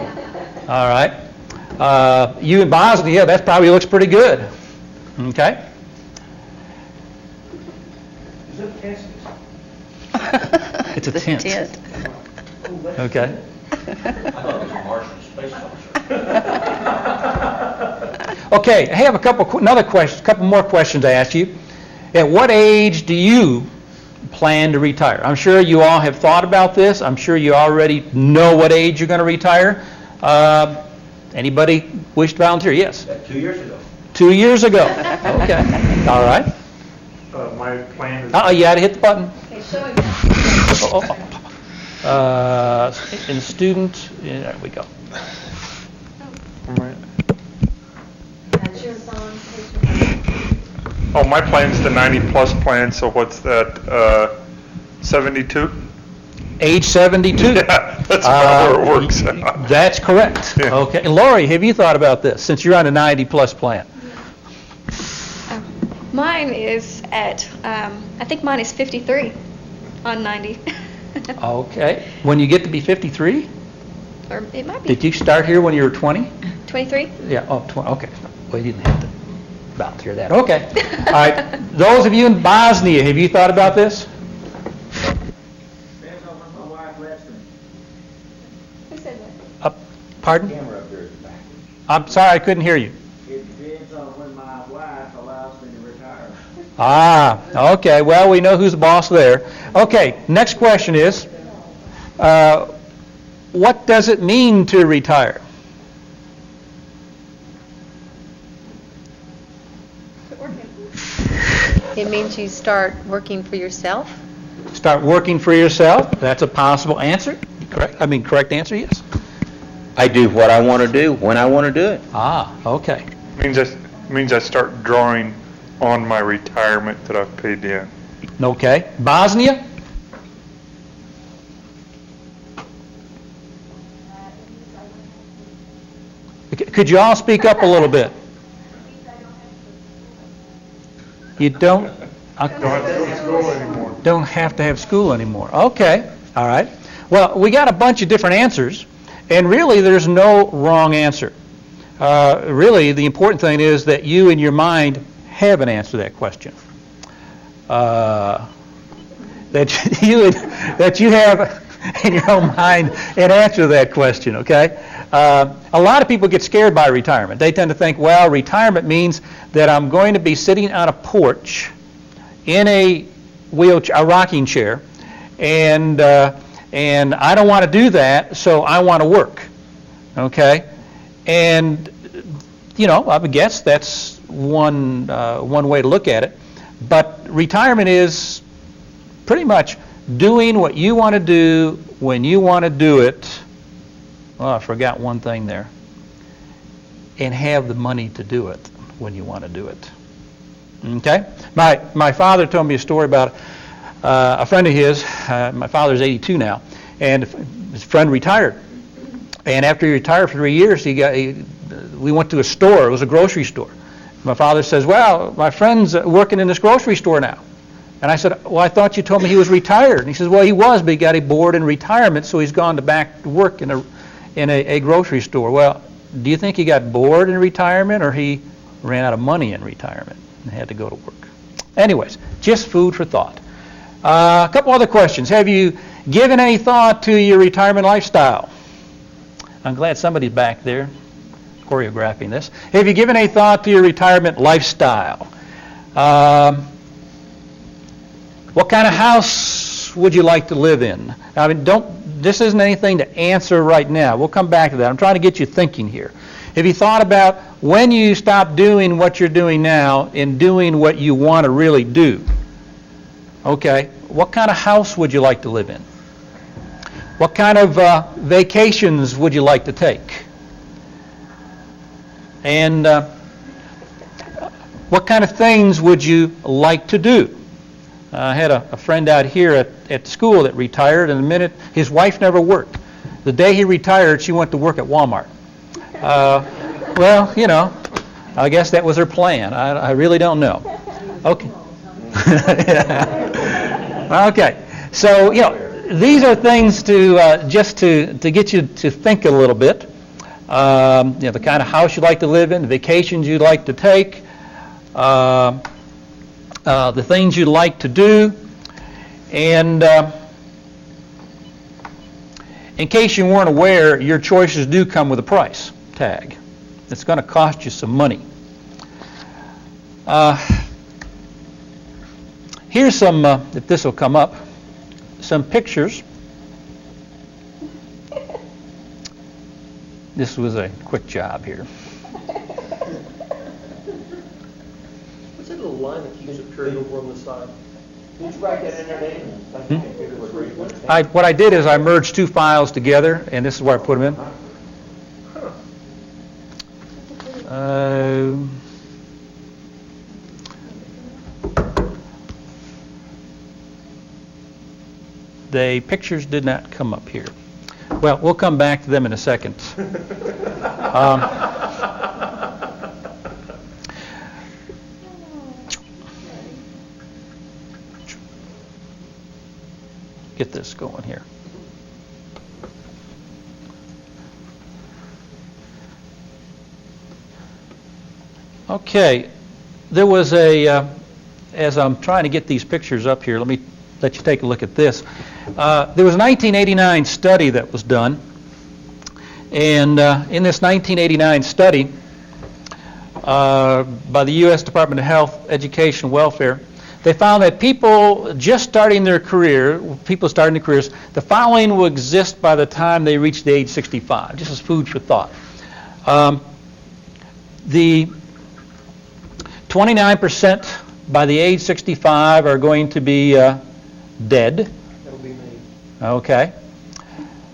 All right? You in Bosnia, that probably looks pretty good. Okay? Is that a test? It's a The tent. Okay. I thought it was a Martian space officer. Okay, I have couple more questions to ask you. At what age do you plan to retire? I'm sure you all have thought about this. I'm sure you already know what age you're going to retire. Anybody wish to volunteer? Yes. 2 years ago. 2 years ago. Okay. All right. My plan is. You had to hit the button. Okay, show him. In student, yeah, there we go. Oh, my plan's the 90-plus plan, so what's that, 72? Age 72. Yeah, that's about where it works. That's correct. Yeah. Okay. And Lori, have you thought about this since you're on a 90-plus plan? Mine is at, I think mine is 53 on 90. Okay. When you get to be 53? Or it might be Did you start here when you were 20? 23. Yeah, 20, okay. Well, you didn't have to volunteer that. Okay. All right. Those of you in Bosnia, have you thought about this? Depends on when my wife lets me. Who said that? Pardon? Camera up there is backwards. I'm sorry, I couldn't hear you. It depends on when my wife allows me to retire. Okay. Well, we know who's the boss there. Okay, next question is, what does it mean to retire? It means you start working for yourself? Start working for yourself. That's a possible answer. Correct answer, yes. I do what I want to do, when I want to do it. Okay. Means I start drawing on my retirement that I've paid in. Okay. Bosnia? Could you all speak up a little bit? You don't Don't have to go to school anymore. don't have to have school anymore. Okay. All right. Well, we got a bunch of different answers, and really there's no wrong answer. Really, the important thing is that you in your mind have an answer to that question. That you have in your own mind an answer to that question, okay? A lot of people get scared by retirement. They tend to think, well, retirement means that I'm going to be sitting on a porch in a rocking chair, and I don't want to do that, so I want to work, okay? And, I would guess that's one way to look at it. But retirement is pretty much doing what you want to do when you want to do it. Oh, I forgot one thing there. And have the money to do it when you want to do it. Okay? My father told me a story about a friend of his. My father's 82 now, and his friend retired. And after he retired for 3 years, we went to a store. It was a grocery store. My father says, well, my friend's working in this grocery store now. And I said, well, I thought you told me he was retired. And he says, well, he was, but he got a board in retirement, so he's gone back to work in a grocery store. Well, do you think he got bored in retirement, or he ran out of money in retirement and had to go to work? Anyways, just food for thought. A couple other questions. Have you given any thought to your retirement lifestyle? I'm glad somebody's back there choreographing this. Have you given any thought to your retirement lifestyle? What kind of house would you like to live in? This isn't anything to answer right now. We'll come back to that. I'm trying to get you thinking here. Have you thought about when you stop doing what you're doing now and doing what you want to really do? Okay, what kind of house would you like to live in? What kind of vacations would you like to take? And what kind of things would you like to do? I had a friend out here at school that retired, and the minute his wife never worked. The day he retired, she went to work at Walmart. Well, you know, I guess that was her plan. I really don't know. Okay. Okay. So, you know, these are things to just to get you to think a little bit. You know, the kind of house you'd like to live in, the vacations you'd like to take, the things you'd like to do, and in case you weren't aware, your choices do come with a price tag. It's going to cost you some money. Here's some, if this will come up, some pictures. This was a quick job here. What's that little line that keeps appearing over on the side? Did you write that in there, Dave? What I did is I merged two files together, and this is where I put them in. The pictures did not come up here. Well, we'll come back to them in a second. Get this going here. Okay, there was as I'm trying to get these pictures up here, let me let you take a look at this. There was a 1989 study that was done, and in this 1989 study by the U.S. Department of Health, Education, and Welfare, they found that people just starting their careers, the following will exist by the time they reach the age 65, just as food for thought. The 29% by the age 65 are going to be dead. That'll be me. Okay.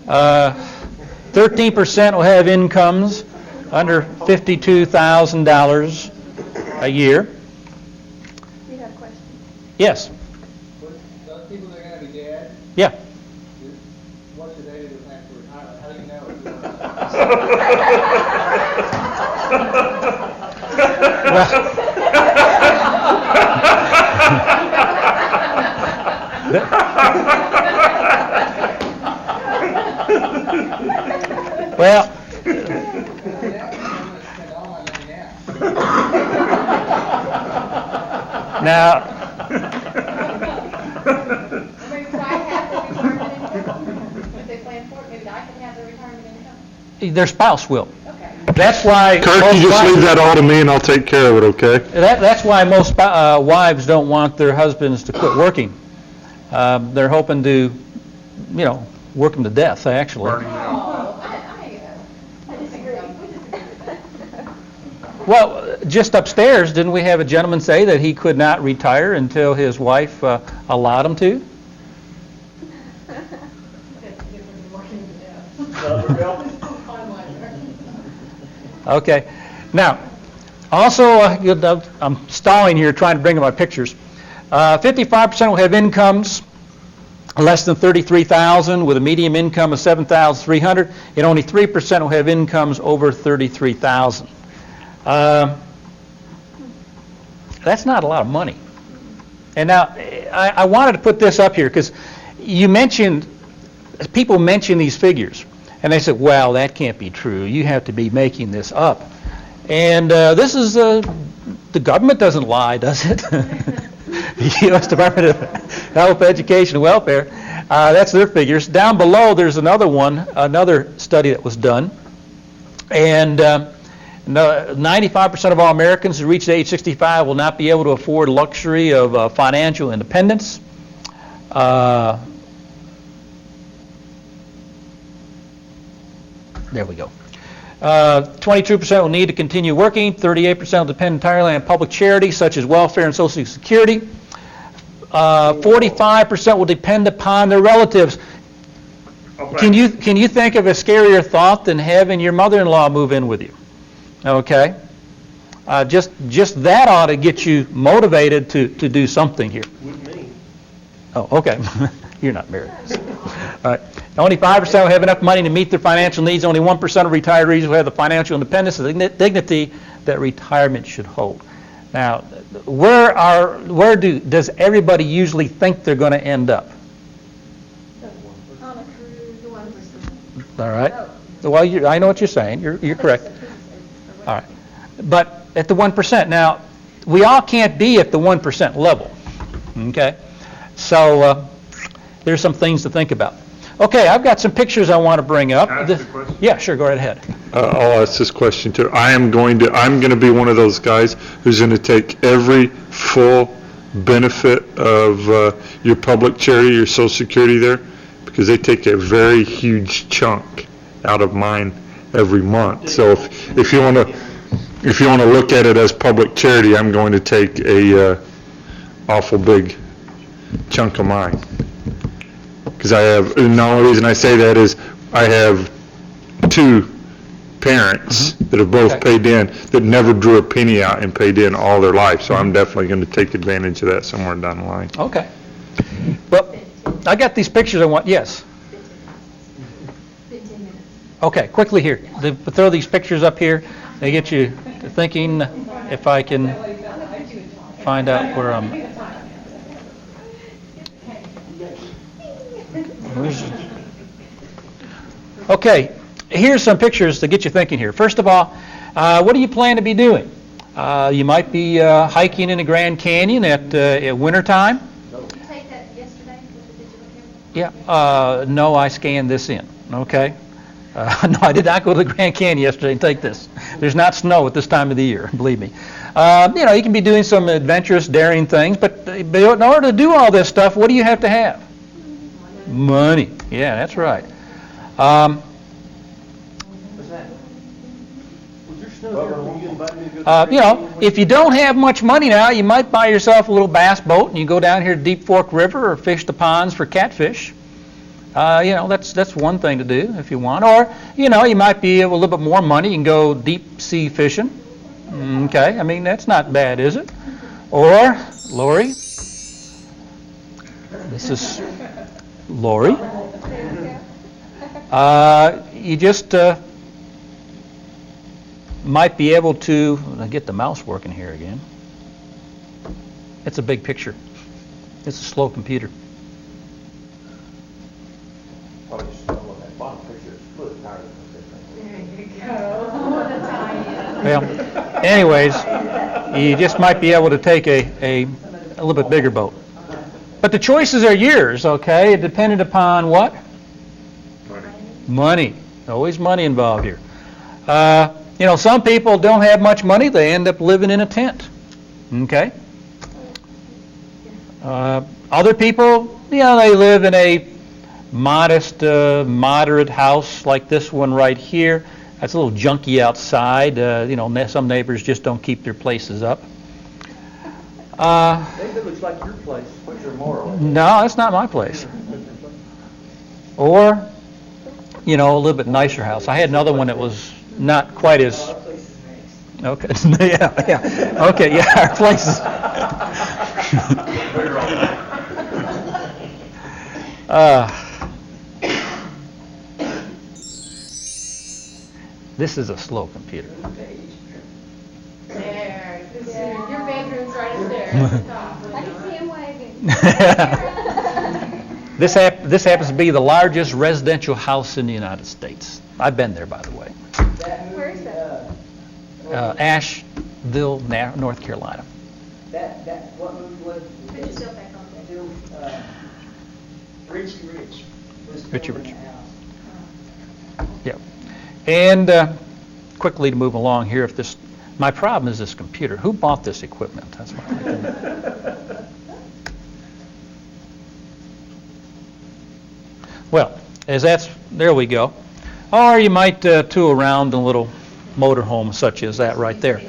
13% will have incomes under $52,000 a year. You have a question? Yes. Those people that are going to be dead, Yeah. what's the date of the plan for retirement? How do you know if Well, I'm going to spend all my money now? now, Maybe I have the retirement income, if they plan for it, maybe I can have the retirement income. their spouse will. Okay. That's why. Kirk, you just leave that all to me and I'll take care of it, okay? That's why most wives don't want their husbands to quit working. They're hoping to, you know, work them to death, actually. Oh, I disagree. We disagree with that. Well, just upstairs, didn't we have a gentleman say that he could not retire until his wife allowed him to? Okay. Now, also, I'm stalling here trying to bring up my pictures. 55% will have incomes less than $33,000 with a median income of $7,300, and only 3% will have incomes over $33,000. That's not a lot of money. And now, I wanted to put this up here because people mention these figures, and they said, well, that can't be true. You have to be making this up. And this is, the government doesn't lie, does it? The U.S. Department of Health, Education, and Welfare, that's their figures. Down below, there's another study that was done. And 95% of all Americans who reach age 65 will not be able to afford luxury of financial independence. There we go. 22% will need to continue working. 38% will depend entirely on public charities such as welfare and Social Security. 45% will depend upon their relatives. Can you think of a scarier thought than having your mother-in-law move in with you? Okay. Just that ought to get you motivated to do something here. With me. Oh, okay. You're not married. All right. Only 5% will have enough money to meet their financial needs. Only 1% of retirees will have the financial independence and dignity that retirement should hold. Now, does everybody usually think they're going to end up? On a cruise, the 1%. All right. Well, I know what you're saying. You're correct. All right. But at the 1%. Now, we all can't be at the 1% level. Okay? So there's some things to think about. Okay, I've got some pictures I want to bring up. Can I ask a question? Yeah, sure, go right ahead. I'll ask this question too. I'm going to be one of those guys who's going to take every full benefit of your public charity, your Social Security there, because they take a very huge chunk out of mine every month. So if you want to look at it as public charity, I'm going to take a awful big chunk of mine. Because and the only reason I say that is I have two parents that have both paid in that never drew a penny out and paid in all their life. So I'm definitely going to take advantage of that somewhere down the line. Okay. But I got these pictures I want. Yes. 15 minutes. Okay, quickly here. Throw these pictures up here. They get you to thinking if I can find out where I'm. Okay, here's some pictures to get you thinking here. First of all, what do you plan to be doing? You might be hiking in the Grand Canyon at winter time. Did you take that yesterday with the digital camera? Yeah. No, I scanned this in. Okay. No, I did not go to the Grand Canyon yesterday and take this. There's not snow at this time of the year, believe me. You can be doing some adventurous, daring things, but in order to do all this stuff, what do you have to have? Money. Yeah, that's right. What's that? Was there snow there when you invited me to go to the If you don't have much money now, you might buy yourself a little bass boat and you go down here to Deep Fork River or fish the ponds for catfish. That's one thing to do if you want. Or, you might be able a little bit more money. You can go deep sea fishing. Okay, I mean, that's not bad, is it? Or, Lori, this is Lori. You just might be able to get the mouse working here again. It's a big picture. It's a slow computer. Probably just don't look at that bottom picture. It's split tires. There you go. The tie-in. Well, anyways, you just might be able to take a little bit bigger boat. But the choices are yours, okay? Dependent upon what? Money. Always money involved here. Some people don't have much money. They end up living in a tent. Okay? Other people, they live in a modest, moderate house like this one right here. That's a little junky outside. Some neighbors just don't keep their places up. Maybe it looks like your place. What's your moral? No, that's not my place. Or, a little bit nicer house. I had another one that was not quite as... Okay, yeah. Okay, yeah, our places. This is a slow computer. There. Your bedroom's right up there at the top. I can see him waving. This happens to be the largest residential house in the United States. I've been there, by the way. Where is that? Asheville, North Carolina. What movie was it? Put yourself back on there. Richie Rich. Richie Rich. Yeah. And quickly to move along here, my problem is this computer. Who bought this equipment? That's what I think. Well, there we go. Or you might tool around in a little motorhome such as that right there.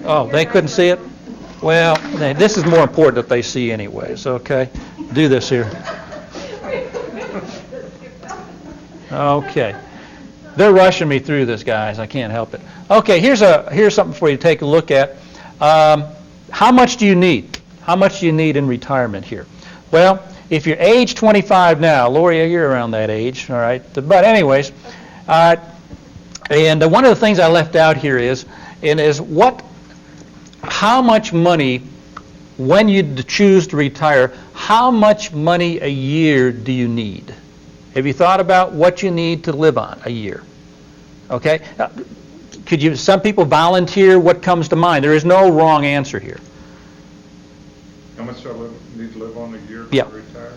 Oh, they couldn't see it? Well, this is more important that they see anyways, okay? Do this here. Okay. They're rushing me through this, guys. I can't help it. Okay, here's something for you to take a look at. How much do you need? How much do you need in retirement here? Well, if you're age 25 now, Lori, you're around that age, all right? But anyways, and one of the things I left out here is how much money, when you choose to retire, how much money a year do you need? Have you thought about what you need to live on a year? Okay? Some people volunteer what comes to mind. There is no wrong answer here. How much do I need to live on a year Yeah. to retire?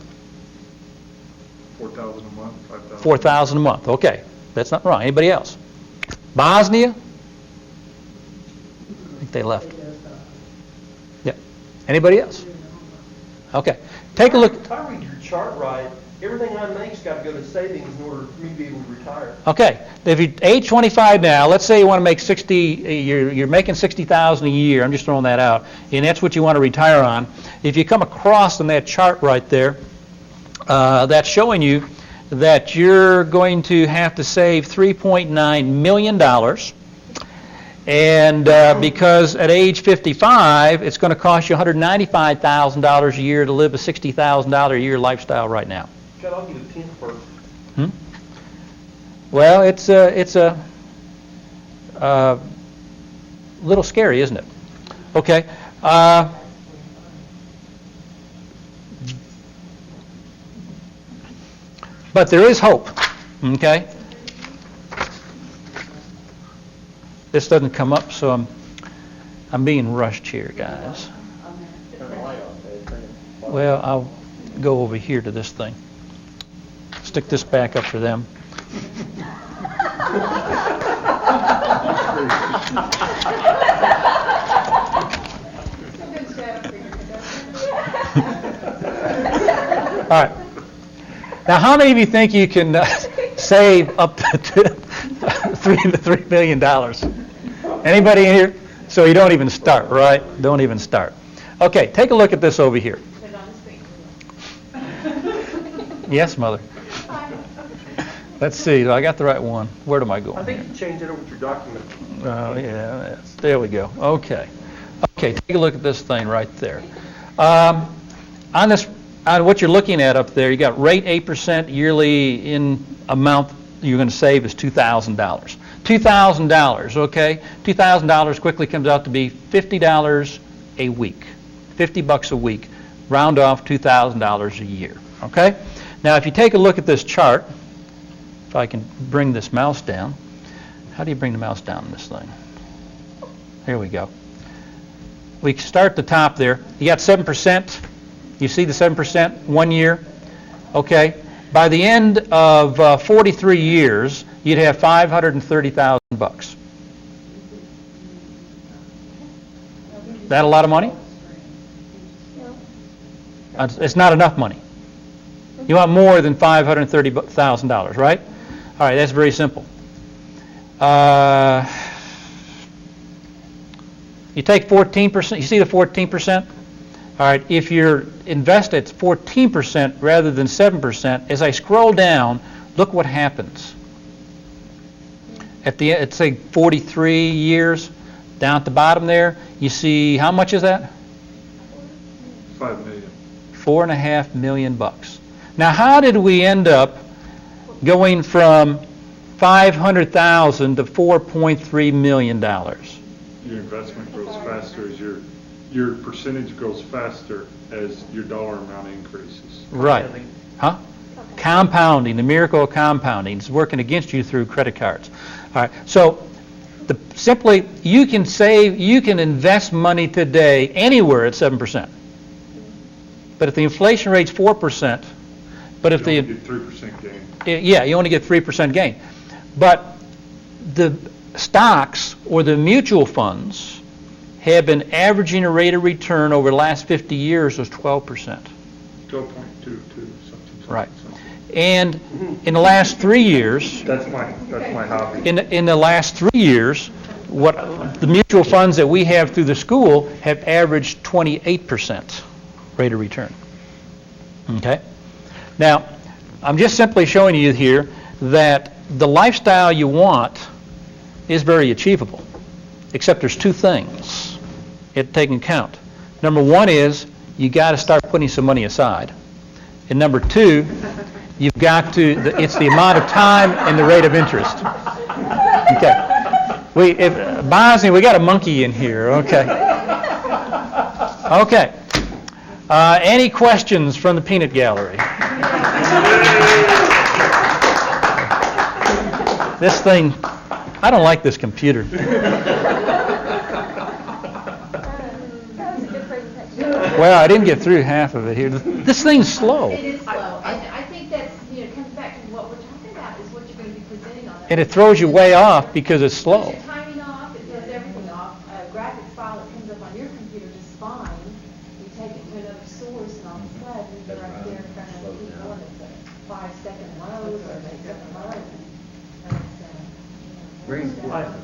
4,000 a month, 5,000? 4,000 a month. Okay. That's not wrong. Anybody else? Bosnia? I think they left. Yeah. Anybody else? Okay. Take a look. If I read your chart right, everything I make's got to go to savings in order for me to be able to retire. Okay. If you're age 25 now, let's say you want to make 60, you're making 60,000 a year. I'm just throwing that out, and that's what you want to retire on. If you come across in that chart right there, that's showing you that you're going to have to save $3.9 million. And because at age 55, it's going to cost you $195,000 a year to live a $60,000 a year lifestyle right now. God, I'll give you a 10 first. Well, it's a little scary, isn't it? Okay. But there is hope. Okay. This doesn't come up, so I'm being rushed here, guys. Well, I'll go over here to this thing. Stick this back up for them. All right. Now, how many of you think you can save up to $3 million? Anybody in here? So you don't even start, right? Don't even start. Okay, take a look at this over here. Put it on the screen. Yes, Mother. Let's see. I got the right one. Where am I going? I think you changed it over to your document. Oh, yeah. There we go. Okay. Okay, take a look at this thing right there. On what you're looking at up there, you got rate 8% yearly in amount you're going to save is $2,000. $2,000, okay? $2,000 quickly comes out to be $50 a week. $50 a week. Round off $2,000 a year, okay? Now, if you take a look at this chart, if I can bring this mouse down. How do you bring the mouse down in this thing? Here we go. We start at the top there. You got 7%. You see the 7%, 1 year? Okay. By the end of 43 years, you'd have $530,000. That a lot of money? It's not enough money. You want more than $530,000, right? All right, that's very simple. You take 14%. You see the 14%? All right, if you're invested 14% rather than 7%, as I scroll down, look what happens. At the end, say 43 years, down at the bottom there, you see how much is that? $5 million. $4.5 million bucks. Now, how did we end up going from $500,000 to $4.3 million? Your investment grows faster as your percentage grows faster as your dollar amount increases. Right. Huh? Compounding, the miracle of compounding. It's working against you through credit cards. All right. So simply, you can invest money today anywhere at 7%. But if the inflation rate's 4%, but if you only get 3% gain. Yeah, you only get 3% gain. But the stocks or the mutual funds have been averaging a rate of return over the last 50 years was 12%. 12.22, something. Right. And in the last 3 years, That's my hobby. in the last 3 years, what the mutual funds that we have through the school have averaged 28% rate of return. Okay? Now, I'm just simply showing you here that the lifestyle you want is very achievable, except there's two things to take into account. Number one is you got to start putting some money aside. And number two, you've got to, it's the amount of time and the rate of interest. Okay. Bosnia, we got a monkey in here, okay. Okay. Any questions from the peanut gallery? This thing, I don't like this computer. Well, I didn't get through half of it here. This thing's slow. It is slow, and I think that's, comes back to what we're talking about, is what you're going to be presenting on that. And it throws you way off because it's slow. Puts your timing off, it throws everything off. A graphics file that comes up on your computer just fine. You take it to another source, and all of a sudden, you're right there in front of people, and it's a 5-second load or an 8-second load.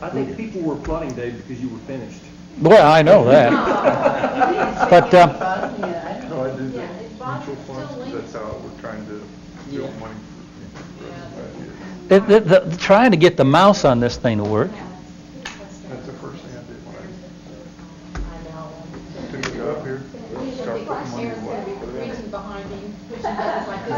I think people were applauding Dave because you were finished. Well, I know that. But, No, I do the mutual funds, that's how we're trying to build money for trying to get the mouse on this thing to work. That's the first thing I did when I took it up here, start putting money away. Reaching behind him, pushing buttons like this.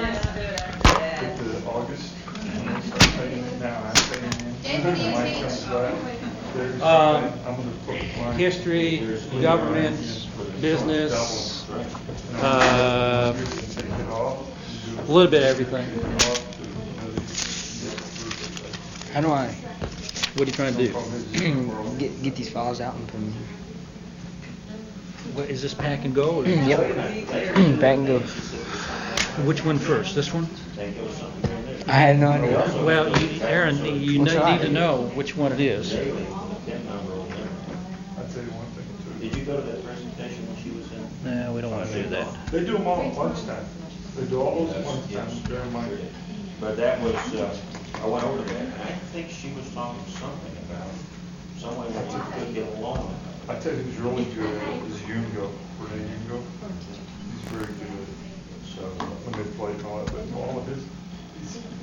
Get to August, and then start paying it now, I'm paying it. Money comes back. There's- I'm gonna put money- History, government, business, Take it off. a little bit of everything. How do I What are you trying to do? get these files out and put them? What, is this pack and go? Or? Yep. Back and go. Which one first? This one? I had no idea. Well, Aaron, you need to know which one it is. I'd say one thing too. Did you go to that presentation when she was in? No, we don't want to do that. They do them all at lunchtime. They do all those at lunchtime during my, But that was, I went over that, and I think she was talking something about some way that you could get along. I tell you who's really good at it is Yungo, Renee Yungo. He's very good at it. So, when they play and all that, but all of his,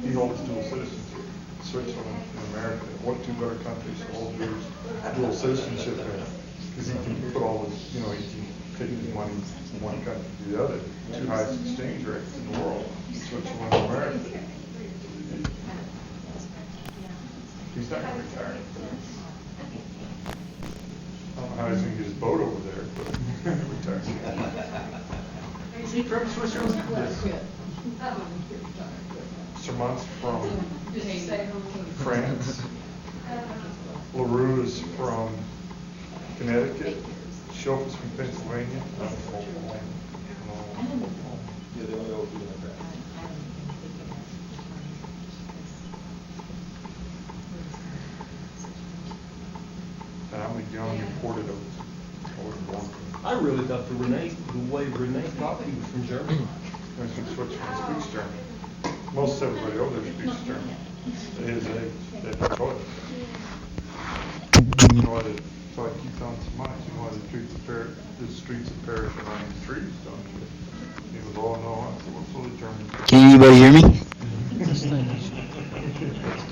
he holds dual citizenship. Switzerland and America, what two better countries hold yours dual citizenship in? Because he can put all his, he can take his money from one country to the other. Two highest exchange rates in the world, Switzerland and America. He's not gonna retire. I don't know how he's gonna get his boat over there, but retire. Is he from Switzerland? Sermont's from France. LaRue is from Connecticut. Schoff is from Pennsylvania. I'm from Oklahoma. And I'm a young imported of I really thought the way Renee talked, he was from Germany. He's from Switzerland, speaks German. Most everybody over there speaks German. At his age, they're taught it. You know how to, so I keep telling Samaj, you know how to treat the streets of Paris and on the streets, don't you? He was all, no, I said, what's all the German? Can anybody hear me? That's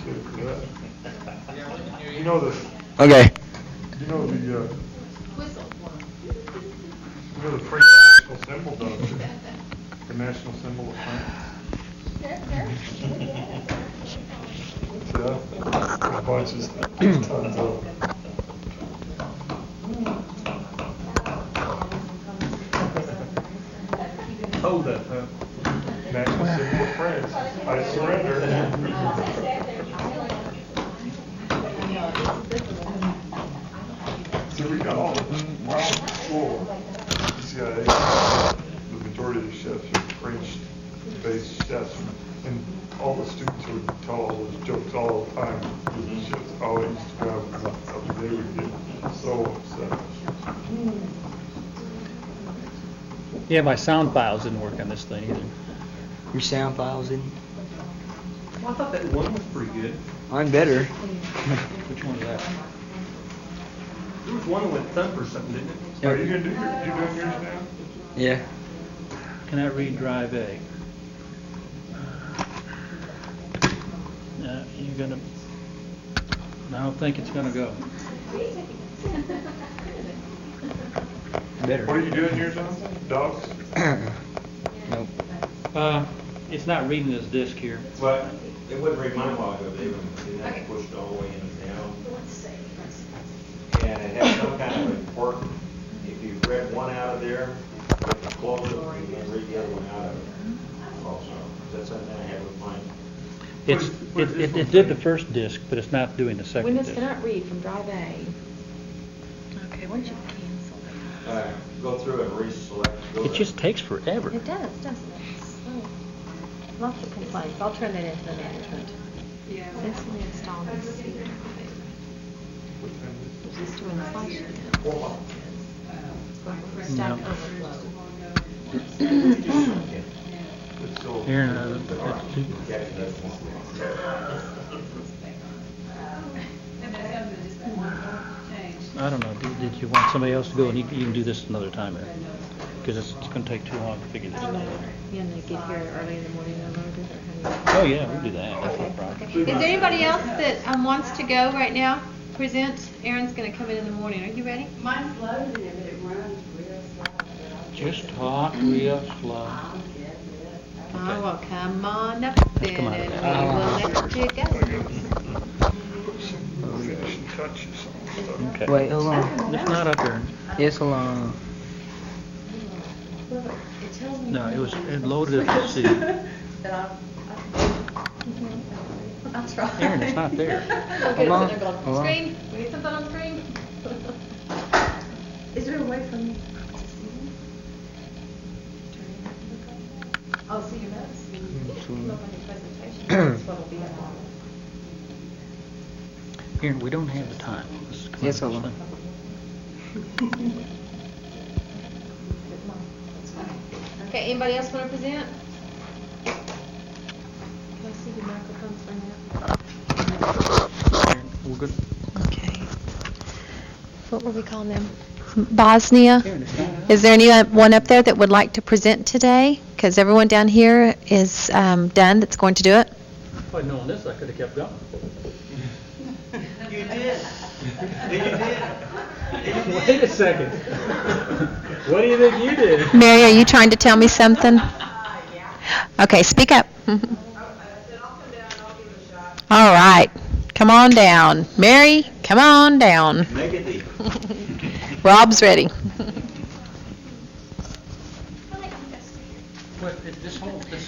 good for that. You know the, Okay. you know the French national symbol, don't you? The national symbol of France. Yeah, bunches, tons of. Hold that, huh? National symbol of France. I surrender. So we got all the floor. CIA, the majority of the chefs are French-based chefs, and all the students would tell all those jokes all the time. The chefs always used to go Yeah, my sound files didn't work on this thing either. Your sound files in. Well, I thought that one was pretty good. I'm better. Which one is that? There was one that went thump or something, didn't it? Are you gonna do you doing yours now? Yeah. Cannot read drive A. You're gonna, I don't think it's gonna go. Better. What are you doing yours on? Dogs? Nope. It's not reading this disc here. But it wouldn't read mine a while ago, they didn't have to push it all the way in and down. And it has some kind of a quirk. If you read one out of there, you have to close it, and then read the other one out of it also. That's something I have with mine. It did the first disc, but it's not doing the second Windows disc. cannot read from drive A. Okay, why don't you cancel that? Go through and reselect. go It to- just takes forever. It does, doesn't it? It's slow. Lots of complaints. I'll turn that into the management. Yeah. Successfully installed the C drive. Was this doing the flash? Stack No. overflow. It's still. Here, Yeah, that's one. And that's something just that one changed. I don't know, did you want somebody else to go, and you can do this another time, because it's gonna take too long to figure this out. Yeah, and they get here early in the morning and load it, or how do you? Oh, yeah, we'll do that, that's no problem. Is there anybody else that wants to go right now? Present? Aaron's gonna come in the morning. Are you ready? Mine's loaded in, but it runs real slow. Just talk real slow. Oh, well, come on up then, come on and up. we will let you go. Finishing touches on stuff. Okay. Wait, hold on. It's not up there. Yes, hold on. No, it loaded at the C. I'll try. Aaron, it's not there. Hold on. Hold on. Screen? We need something on screen? Is there a way for me to see? Oh, see your notes? Look on your presentation. That's what'll be on. Aaron, we don't have the time. Let's come Yes, on. hold on. Okay, anybody else wanna present? Can I see your microphones bring Aaron, we're good. Okay. What were we calling them? Bosnia? Aaron, it's not up. Is there anyone up there that would like to present today? Because everyone down here is done that's going to do it. If I'd known this, I could have kept going. You did. You did. Wait a second. What do you think you did? Mary, are you trying to tell me something? Okay, speak up. All right, come on down. Mary, come on down. Make it deep. Rob's ready. But this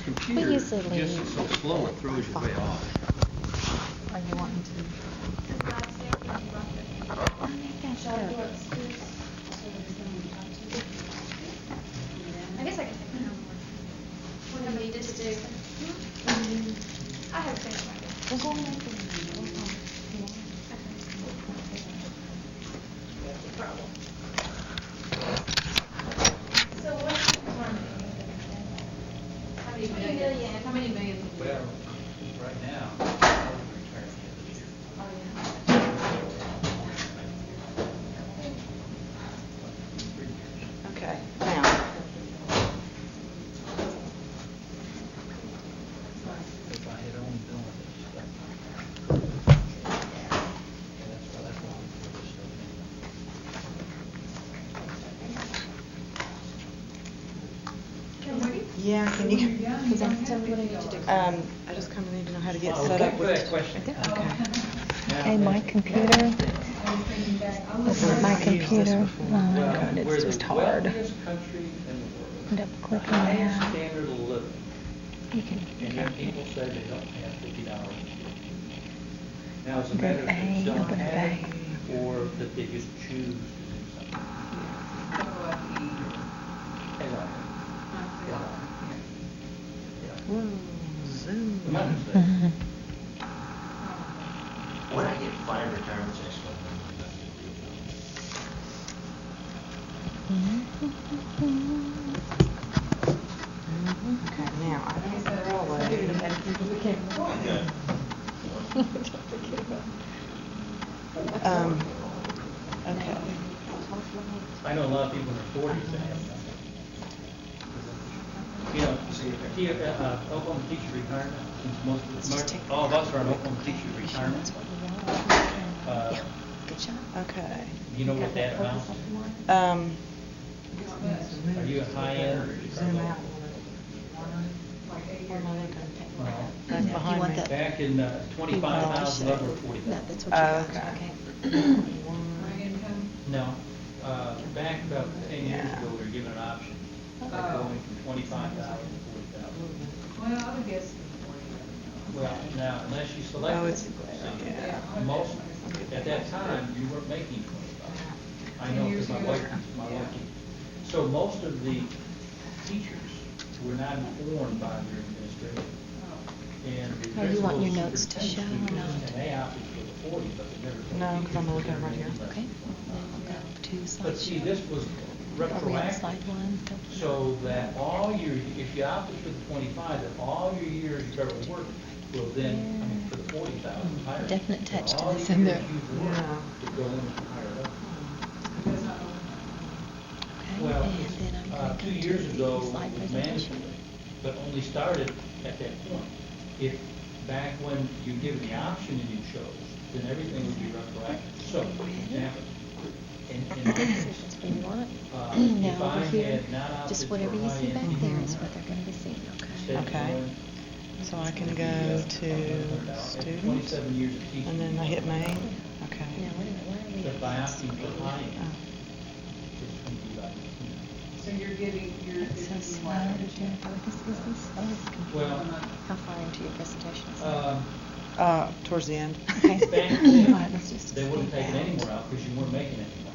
computer just is so slow, it throws you way off. Are you wanting to? I guess I can take my own. What do you need to do? I have finished my good. So what's the quantity? How many million? How many million? Well, right now, Okay, now, if I had only known this stuff. That's why we put this stuff yeah, can you, Tell me what I need to do. I just kind of need to know how to get set up with. question. Okay, my computer. This is my computer. Oh my God, it's just hard. Double click on that. Standard of living. You can And yet people say they don't have $50. Now, it's a Go matter to if they A, don't open have A. it, or that they just choose to do something. Hey, like, the money's there. Mhm. When I get 5 retirement checks, Okay, now, I don't okay. I know a lot of people in their 40s that have nothing. You know, Oklahoma teacher retirement, all of us are on Oklahoma teacher retirement. Good job. Okay. You know what that amounts to? Are you a high end or Zoom out. That's You behind want me. that? Back in 25,000, over 40,000. No, that's what you got. Okay. No, back about 10 years ago, we were given an option, like going from 25,000 to 40,000. Well, I would guess 40. Well, now, unless you select, Oh, it's- yeah, most, at that time, you weren't making 25. I know, because my wife. So most of the teachers were not informed by their administration. And the Oh, you want your principals, notes to show or superintendents, not? And they opted for the 40, but they never. told No, the 'cause I'm teachers looking they right were here. making less Okay, than then we'll go 25. to slide. But see, this was Are we on retroactive. slide one? So that all your, if you opted for the 25, that all your years you've ever worked will then, I mean, for the 40,000 higher. Definite touch to all this the in years there. you've worked to go in at higher level. Okay, Well, and then I'm going to 2 go years to ago, the it slide was presentation. mandatory, but only started at that point. If back when you given the option and you chose, then everything would be retroactive. So, for example, in my case, That's what you want. if Now I over here, had not opted just for whatever you see back high-end there is what they're going to be seeing, okay? instead of Okay. going So I can go to students, 27 years of teaching. and then I hit main. Okay. Now, wait a minute, why are we? But by opting for high-end, Oh. it's going to be like, So you're giving, you're It says giving slide, like. Jennifer, this is the slide. well, How far into your presentation is that? Towards the end. Okay. back All then, right, let's just they wouldn't speed take it that. any more out because you weren't making any more.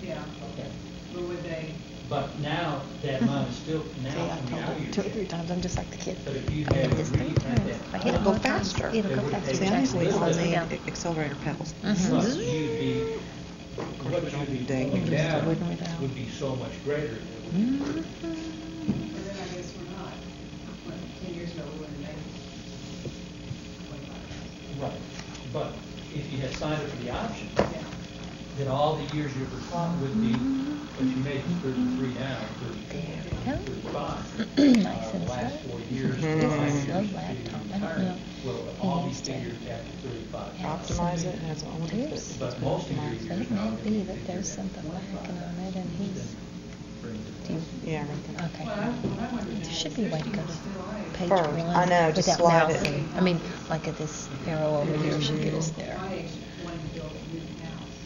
Yeah, Okay. but would they, But now, that amount is still, now, See, I from the told out them years. 2 or 3 times, I'm just like the kid. But if you I hit had this really 3 at times. that If I hit it Go more times, faster. it'll go They would faster. See, I take just need Slow to it need down. accelerator pedals. Plus, you'd be, what we don't you'd be do date. pulling Just a down wooden without. would be so much greater. It would be- but then I guess we're not. When 10 years ago, we wouldn't make 25. Right, but if you had signed up for the option, Yeah. then all the years you were taught would be, what you made is 33 now, 35. Nice and The last slow. 4 years. Mhm. the Slow last years laptop, to I don't retirement know. Will He all be needs to figured after 35. Optimize it, it has all the There's- bits. But most of your So years it now. may be that there's something lacking on it and he's, do you? Yeah. Okay. Well, I wondered. There should be a way to go to page First, one. I know, just without slide it. mousing. I mean, like at this arrow over here should get us there. My age wanted to build a new house.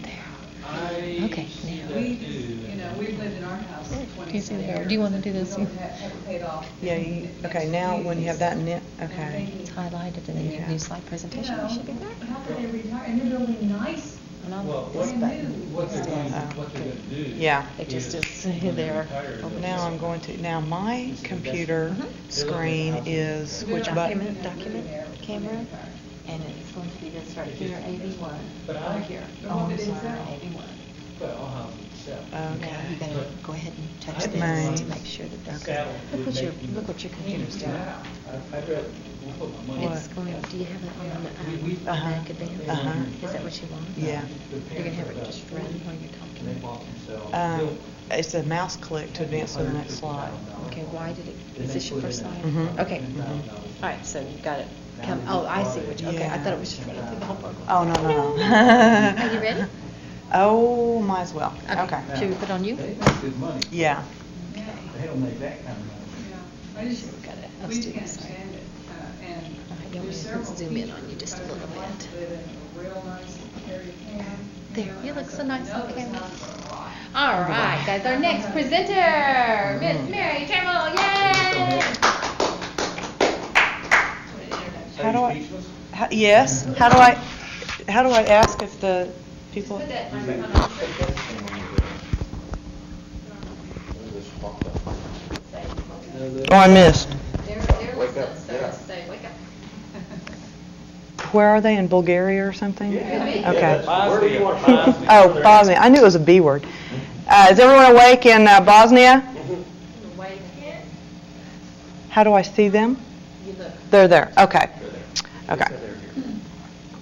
There. I Okay, see now. that We, too. you know, we've lived in our house There. 20 Do you see the arrow? years. Do you want to do this? We don't have it paid off. Yeah, you, okay, now when you have that in it, okay. It's highlighted and then you Yeah. can do slide presentation. You should be there. How could they retire, and they're building nice. And on Well, this what- button. What they're going, instead. what they're going to do. Yeah. It just is is when they there. retire, they'll Now I'm going to, now my computer screen is which button? Document, camera, and it's going to be this right here, AV1. But I- Right here. But On what the did it slide, say? AV1. Well, I'll have it set. Now, you Okay. gotta go ahead and touch I this think to make sure that that's, Saddle look would what your, make you look what your computer's doing. I'd rather, we'll put my money. It's going, do you have it on We- Uh-huh. Mac Advance? Uh-huh. Is that what you want? Yeah. You're gonna have it just run while you're And they talking? bought themselves. It's a mouse click to advance to the next slide. Okay, why did it, is this your first slide? Mhm. Okay. All right, so you got it. Come, oh, I see what you, okay, I thought it was just running through the whole program. Oh, no, no, Are you no. ready? Oh, might as well. Okay. Should we put on you? They make good money. Yeah. Okay. They don't make that kind of money. Yeah, I just, We got it. we Let's do can't this. stand it, and All right, you want me there's to several zoom in on you teachers just a that little come bit? to live in a real nice area town. There, you look so nice on I know camera. this house is a lot. All right, guys, our next presenter, Miss Mary Trammell, yay! How do I, yes, how do I ask if the people? Put that microphone on. Oh, I missed. They're listening, so just say, wake up. Where are they, in Bulgaria or something? Yeah. Okay. Where do you want to Oh, Bosnia. I knew it was a B word. Is everyone awake in Bosnia? How do I see them? They're there. Okay. Okay.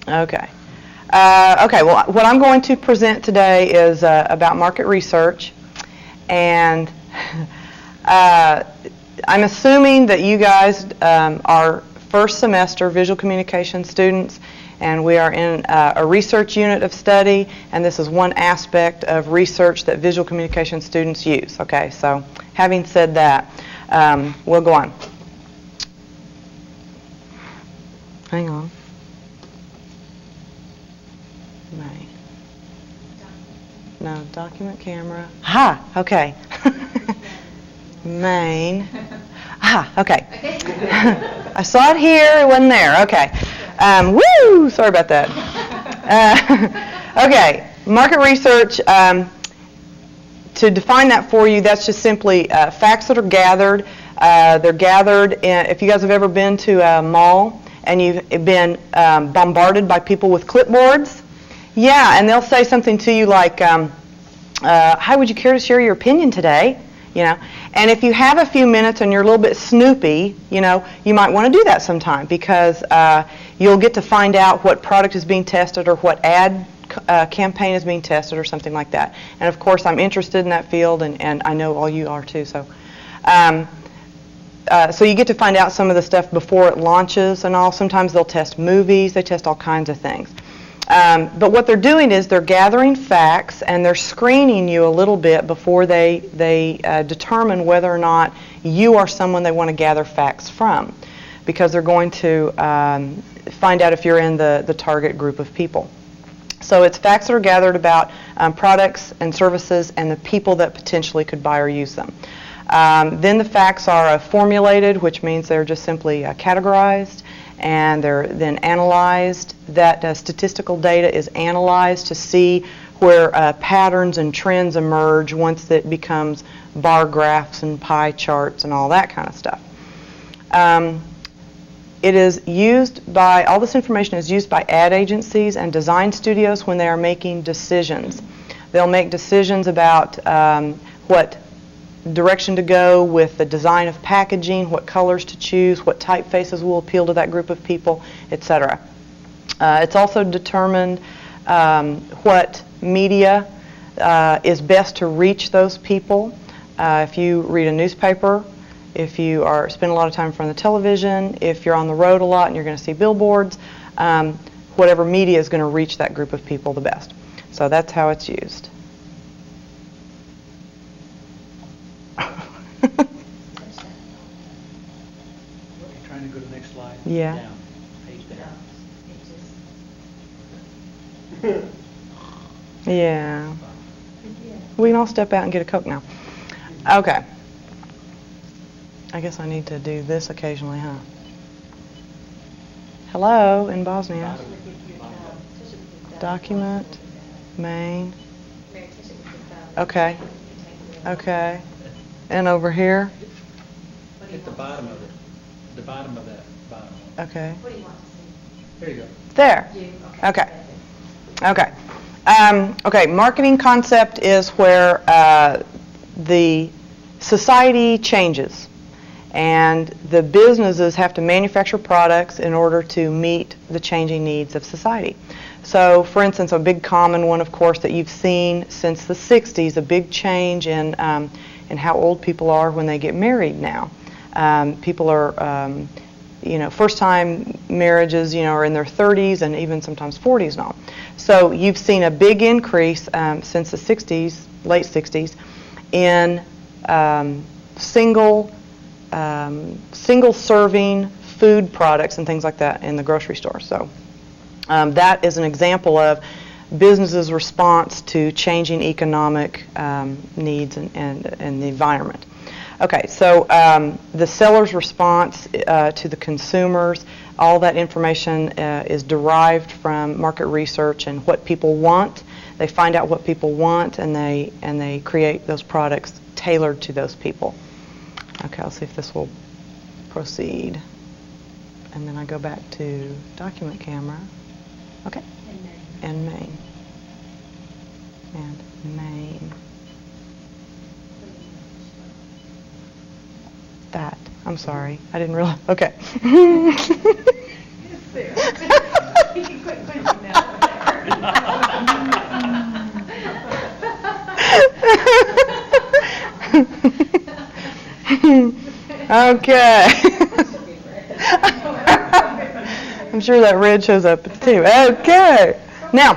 Okay. Okay. Well, what I'm going to present today is about market research, and I'm assuming that you guys are first semester visual communication students, and we are in a research unit of study, and this is one aspect of research that visual communication students use. Okay, so having said that, we'll go on. Hang on. Right. No, document camera. Ha, okay. Main. Ah, okay. I saw it here, it wasn't there. Okay. Woo! Sorry about that. Okay, market research. To define that for you, that's just simply facts that are gathered. They're gathered if you guys have ever been to a mall and you've been bombarded by people with clipboards, yeah, and they'll say something to you like, "Hi, would you care to share your opinion today?" You know, and if you have a few minutes and you're a little bit snoopy, you know, you might want to do that sometime because you'll get to find out what product is being tested or what ad campaign is being tested or something like that. And of course, I'm interested in that field, and I know all you are too. So, so you get to find out some of the stuff before it launches and all. Sometimes they'll test movies. They test all kinds of things. But what they're doing is they're gathering facts and they're screening you a little bit before they determine whether or not you are someone they want to gather facts from, because they're going to find out if you're in the target group of people. So it's facts that are gathered about products and services and the people that potentially could buy or use them. Then the facts are formulated, which means they're just simply categorized, and they're then analyzed. That statistical data is analyzed to see where patterns and trends emerge once it becomes bar graphs and pie charts and all that kind of stuff. It is used by, all this information is used by ad agencies and design studios when they are making decisions. They'll make decisions about what direction to go with the design of packaging, what colors to choose, what typefaces will appeal to that group of people, etc. It's also determined what media is best to reach those people. If you read a newspaper, if you spend a lot of time in front of the television, if you're on the road a lot and you're going to see billboards, whatever media is going to reach that group of people the best. So that's how it's used. Trying to go to the next slide. Yeah. Down. Page down. Yeah. We can all step out and get a Coke now. Okay. I guess I need to do this occasionally, huh? Hello, in Bosnia. Document, main. Okay. Okay. And over here? At the bottom of it. The bottom of that bottom one. Okay. What do you want to see? There you go. There. You? Okay. Okay. Okay, marketing concept is where the society changes and the businesses have to manufacture products in order to meet the changing needs of society. So, for instance, a big common one, of course, that you've seen since the 60s, a big change in how old people are when they get married now. People are, first-time marriages, are in their 30s and even sometimes 40s and all. So you've seen a big increase since the 60s, late 60s, in single-serving food products and things like that in the grocery store. So that is an example of businesses' response to changing economic needs and the environment. Okay, so the seller's response to the consumers, all that information is derived from market research and what people want. They find out what people want and they create those products tailored to those people. Okay, I'll see if this will proceed. And then I go back to document camera. Okay. And main. And main. that. I'm sorry. I didn't realize. Okay. It's there. You can quit pushing now. Okay. I'm sure that red shows up too. Okay. Now,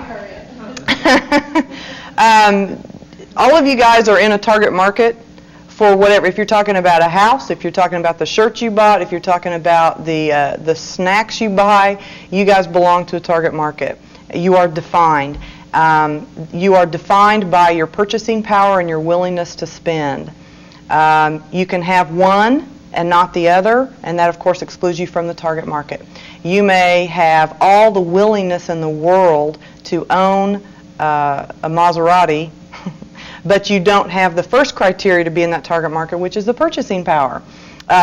all of you guys are in a target market for whatever. If you're talking about a house, if you're talking about the shirt you bought, if you're talking about the snacks you buy, you guys belong to a target market. You are defined. You are defined by your purchasing power and your willingness to spend. You can have one and not the other, and that, of course, excludes you from the target market. You may have all the willingness in the world to own a Maserati, but you don't have the first criteria to be in that target market, which is the purchasing power,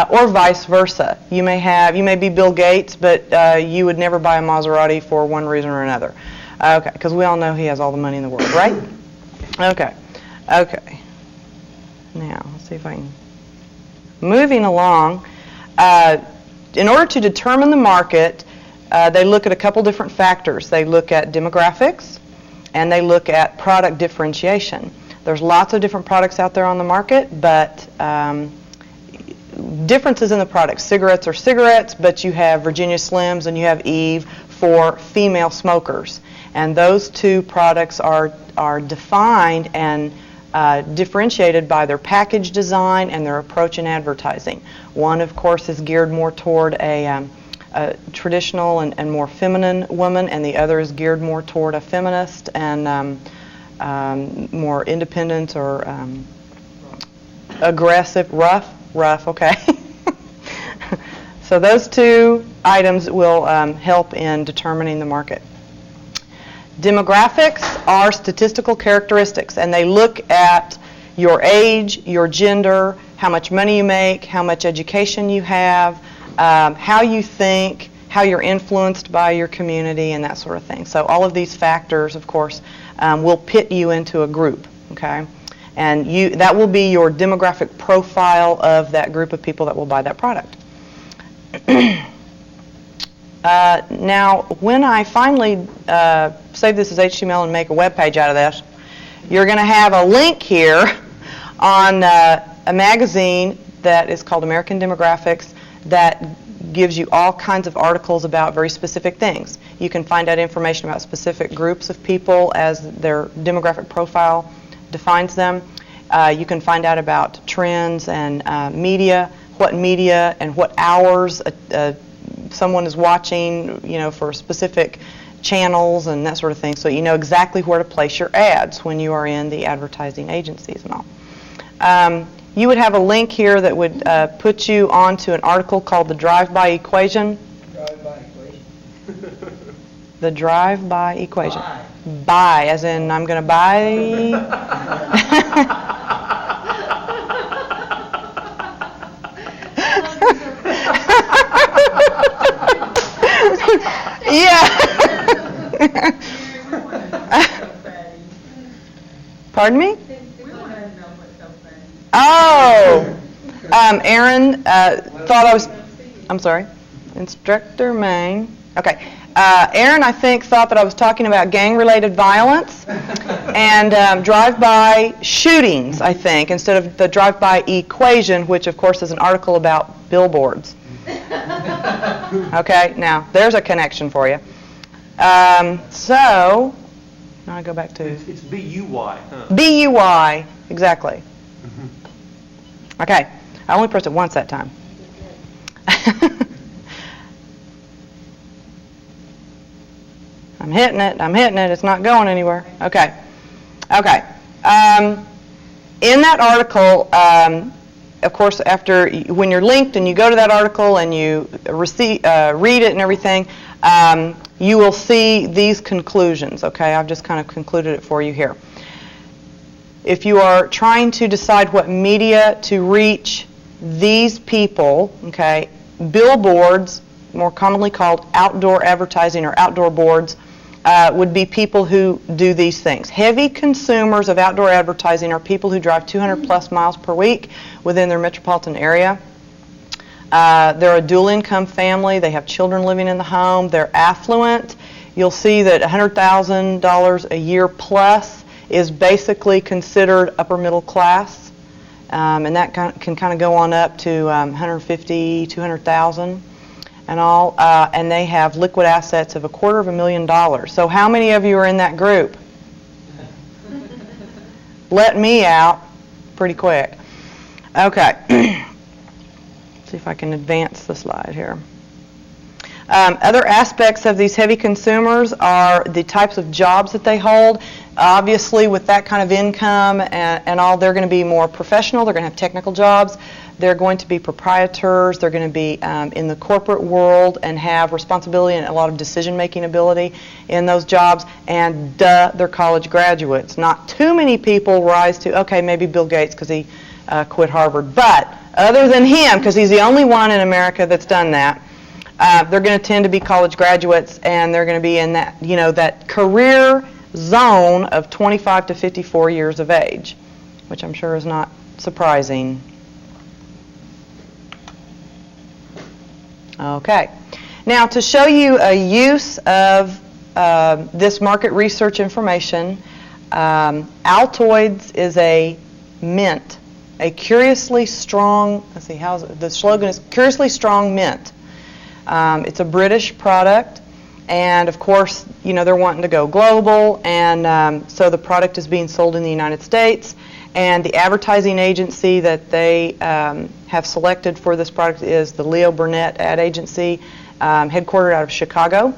or vice versa. You may be Bill Gates, but you would never buy a Maserati for one reason or another. Okay, because we all know he has all the money in the world, right? Okay. Now, let's see if I can. Moving along, in order to determine the market, they look at a couple different factors. They look at demographics, and they look at product differentiation. There's lots of different products out there on the market, but differences in the products. Cigarettes are cigarettes, but you have Virginia Slims and you have Eve for female smokers. And those two products are defined and differentiated by their package design and their approach in advertising. One, of course, is geared more toward a traditional and more feminine woman, and the other is geared more toward a feminist and more independent or aggressive, rough, okay. So those two items will help in determining the market. Demographics are statistical characteristics, and they look at your age, your gender, how much money you make, how much education you have, how you think, how you're influenced by your community, and that sort of thing. So all of these factors, of course, will pit you into a group, okay? And that will be your demographic profile of that group of people that will buy that product. Now, when I finally save this as HTML and make a web page out of this, you're going to have a link here on a magazine that is called American Demographics that gives you all kinds of articles about very specific things. You can find out information about specific groups of people as their demographic profile defines them. You can find out about trends and media and what hours someone is watching, for specific channels and that sort of thing, so you know exactly where to place your ads when you are in the advertising agencies and all. You would have a link here that would put you onto an article called The Drive-By Equation. Drive-by equation. The Drive-By Equation. Buy, as in I'm going to buy. Yeah. Pardon me? Oh, Aaron thought I was, I'm sorry, Instructor Maine. Okay. Aaron, I think, thought that I was talking about gang-related violence and drive-by shootings, I think, instead of the drive-by equation, which, of course, is an article about billboards. Okay, now, there's a connection for you. So, now I go back to... It's B-U-Y, huh? B-U-Y, exactly. Okay, I only pressed it once that time. I'm hitting it, it's not going anywhere. Okay. In that article, of course, when you're linked and you go to that article and you read it and everything, you will see these conclusions, okay? I've just kind of concluded it for you here. If you are trying to decide what media to reach these people, okay, billboards, more commonly called outdoor advertising or outdoor boards, would be people who do these things. Heavy consumers of outdoor advertising are people who drive 200 plus miles per week within their metropolitan area. They're a dual-income family. They have children living in the home. They're affluent. You'll see that $100,000 a year plus is basically considered upper middle class, and that can kind of go on up to 150, 200,000 and all. And they have liquid assets of $250,000. So how many of you are in that group? Let me out pretty quick. Okay. See if I can advance the slide here. Other aspects of these heavy consumers are the types of jobs that they hold. Obviously, with that kind of income and all, they're going to be more professional. They're going to have technical jobs. They're going to be proprietors. They're going to be in the corporate world and have responsibility and a lot of decision-making ability in those jobs. And they're college graduates. Not too many people rise to, okay, maybe Bill Gates because he quit Harvard. But other than him, because he's the only one in America that's done that, they're going to tend to be college graduates, and they're going to be in that, that career zone of 25 to 54 years of age, which I'm sure is not surprising. Okay. Now, to show you a use of this market research information, Altoids is a mint, a curiously strong, let's see, the slogan is curiously strong mint. It's a British product, and of course, they're wanting to go global, and so the product is being sold in the United States, and the advertising agency that they have selected for this product is the Leo Burnett ad agency, headquartered out of Chicago,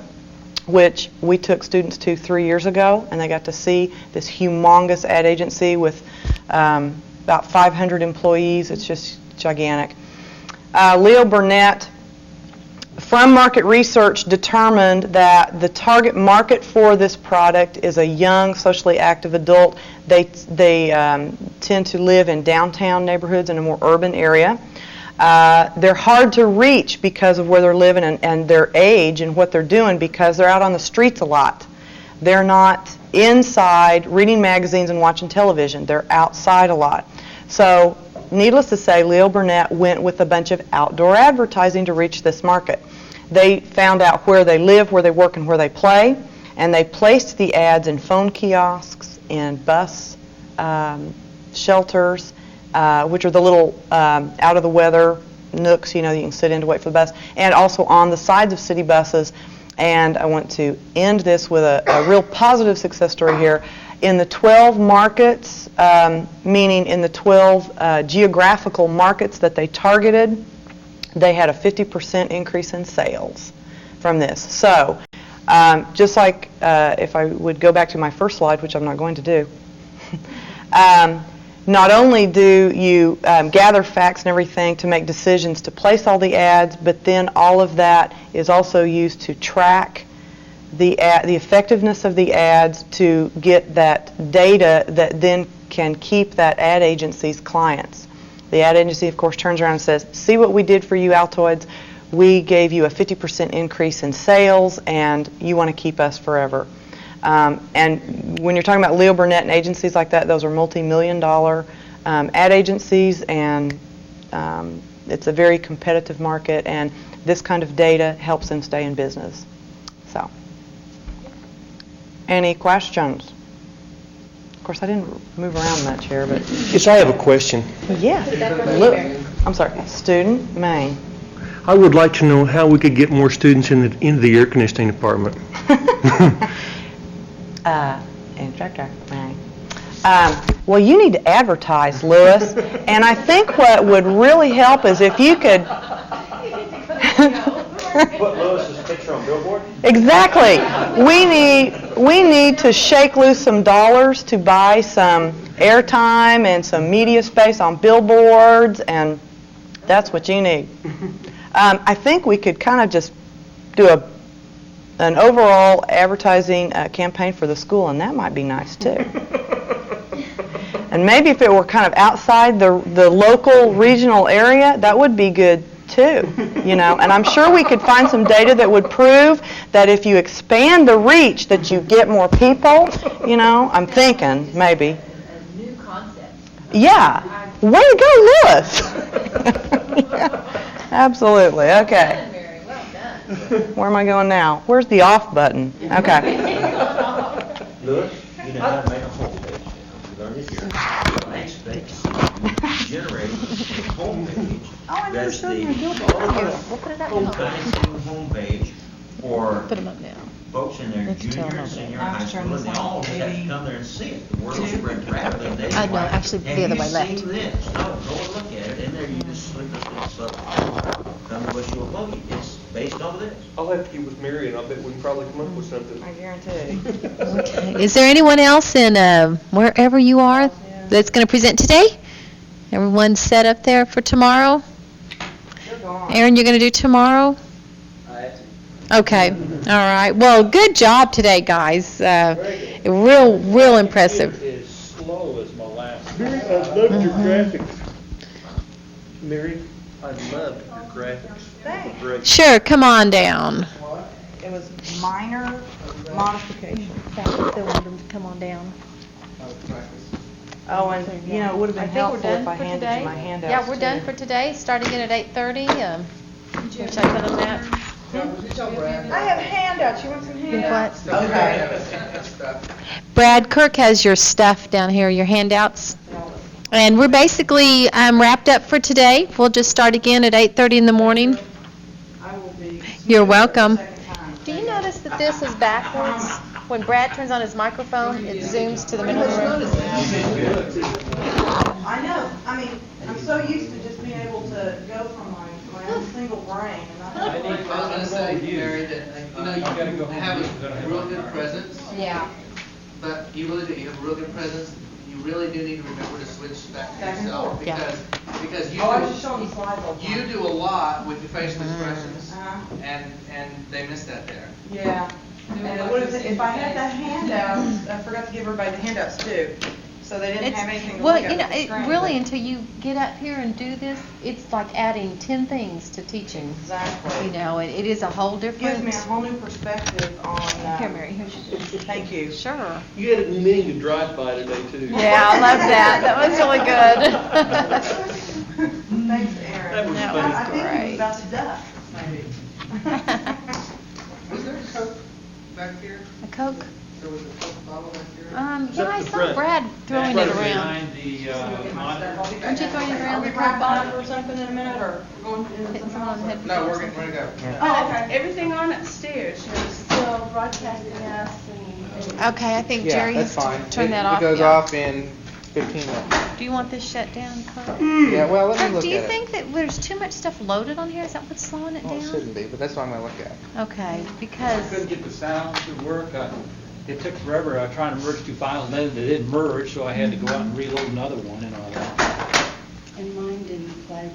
which we took students to 3 years ago, and they got to see this humongous ad agency with about 500 employees. It's just gigantic. Leo Burnett, from market research, determined that the target market for this product is a young, socially active adult. They tend to live in downtown neighborhoods in a more urban area. They're hard to reach because of where they're living and their age and what they're doing, because they're out on the streets a lot. They're not inside reading magazines and watching television. They're outside a lot. So, needless to say, Leo Burnett went with a bunch of outdoor advertising to reach this market. They found out where they live, where they work, and where they play, and they placed the ads in phone kiosks, in bus shelters, which are the little out-of-the-weather nooks, you can sit in to wait for the bus, and also on the sides of city buses. And I want to end this with a real positive success story here. In the 12 markets, meaning in the 12 geographical markets that they targeted, they had a 50% increase in sales from this. So, just like if I would go back to my first slide, which I'm not going to do, not only do you gather facts and everything to make decisions to place all the ads, but then all of that is also used to track the effectiveness of the ads, to get that data that then can keep that ad agency's clients. The ad agency, of course, turns around and says, see what we did for you, Altoids. We gave you a 50% increase in sales, and you want to keep us forever. And when you're talking about Leo Burnett and agencies like that, those are multi-million-dollar ad agencies, and it's a very competitive market, and this kind of data helps them stay in business. So, any questions? Of course, I didn't move around much here, but... Yes, I have a question. Yeah. Look, I'm sorry. Student, Maine. I would like to know how we could get more students into the air conditioning department. Instructor, Maine. Well, you need to advertise, Lewis. And I think what would really help is if you could... Put Lewis's picture on billboard? Exactly. We need to shake loose some dollars to buy some airtime and some media space on billboards, and that's what you need. I think we could kind of just do an overall advertising campaign for the school, and that might be nice too. And maybe if it were kind of outside the local regional area, that would be good too, and I'm sure we could find some data that would prove that if you expand the reach that you get more people, I'm thinking maybe. A new concept. Yeah. Way to go, Lewis. Absolutely, okay. Mary, well done. Where am I going now? Where's the off button? Okay. Louis, you know how to make a homepage. You learned it here. Next page, generate a homepage. That's the We'll put it up now. homepage for Put them up now. folks in their Let's tell junior them and senior I'll high turn school, this and they all on just have to 80. come there and see it. The world spread rapidly. They No, like, actually, the "Have other you way, left." seen this? No, go and look at it. In there, you just slip up this up. Come to OSU Okmulgee. It's based on this. I'll have to get with Mary, and I bet we can probably come up with something. I guarantee. Okay. Is there anyone else in wherever you are that's going to present today? Everyone's set up there for tomorrow? You're gone. Aaron, you're going to do tomorrow? Okay, all right. Well, good job today, guys. Real impressive. As slow as molasses. Mary, I loved your graphics. Mary, I loved your graphics. Thanks. Great. Sure, come on down. It was minor modifications. They wanted them to come on down. Oh, and, you know, it would have been helpful if I handed you my handouts, Yeah, we're done too. for today, starting in at 8:30. Which I put on that. I have handouts. You want some handouts? What? Okay. Brad, Kirk has your stuff down here, your handouts. And we're basically wrapped up for today. We'll just start again at 8:30 in the morning. I will be. You're welcome. Second time. Do you notice that this is backwards? When Brad turns on his microphone, it zooms to the middle of the room. I know. I mean, I'm so used to just being able to go from my own single brain and not. I was gonna say, Mary, that, you have a real good presence, Yeah. but you really do, you have a real good presence. You really do need to remember to switch back to Back and yourself, forth. Yeah. because you Oh, I was just showing the slides all the time. you do a lot with your facial expressions, Uh-huh. and they miss that there. Yeah. And what is it, if I had the handouts, I forgot to give everybody the handouts too, so they didn't have anything to Well, look at. you know, on the it screen, really, but- until you get up here and do this, it's like adding 10 things to teaching. Exactly. You know, it is a whole Gives different. me a whole new perspective on. Here, Mary, here's your. Thank you. Sure. You had a meeting to drive by today, too. Yeah, I love that. That was really good. Thanks, Aaron. That was Now, funny. I think he Great. was about to duck, maybe. Was there a Coke back here? A Coke? There was a Coke bottle back here? Yeah, I at the saw front. Brad throwing it around. Aren't you throwing it around Are we the wrapping bottom? up or something in a minute, or going into Hitting something someone on the else? head. No, we're getting ready to go. Oh, okay. Everything on upstairs, you're still broadcasting us and. Okay, I think Jerry has to turn that off. It goes yeah. off in 15 minutes. Do you want this shut down, Kirk? Yeah, well, let me Kirk, look do you at it. think that there's too much stuff loaded on here? Is that what's slowing it Well, it down? shouldn't be, but that's what I'm gonna look at. Okay, because, Couldn't get the sound to work. It took forever trying to merge two files, and then they didn't merge, so I had to go out and reload another one and all that. And mine didn't play.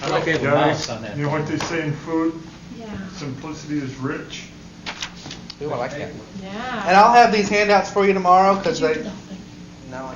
I like having a mouse on that. You know what they say in food? Yeah. Simplicity is rich. Ooh, I like that. Yeah. And I'll have these handouts for you tomorrow, because they, no, I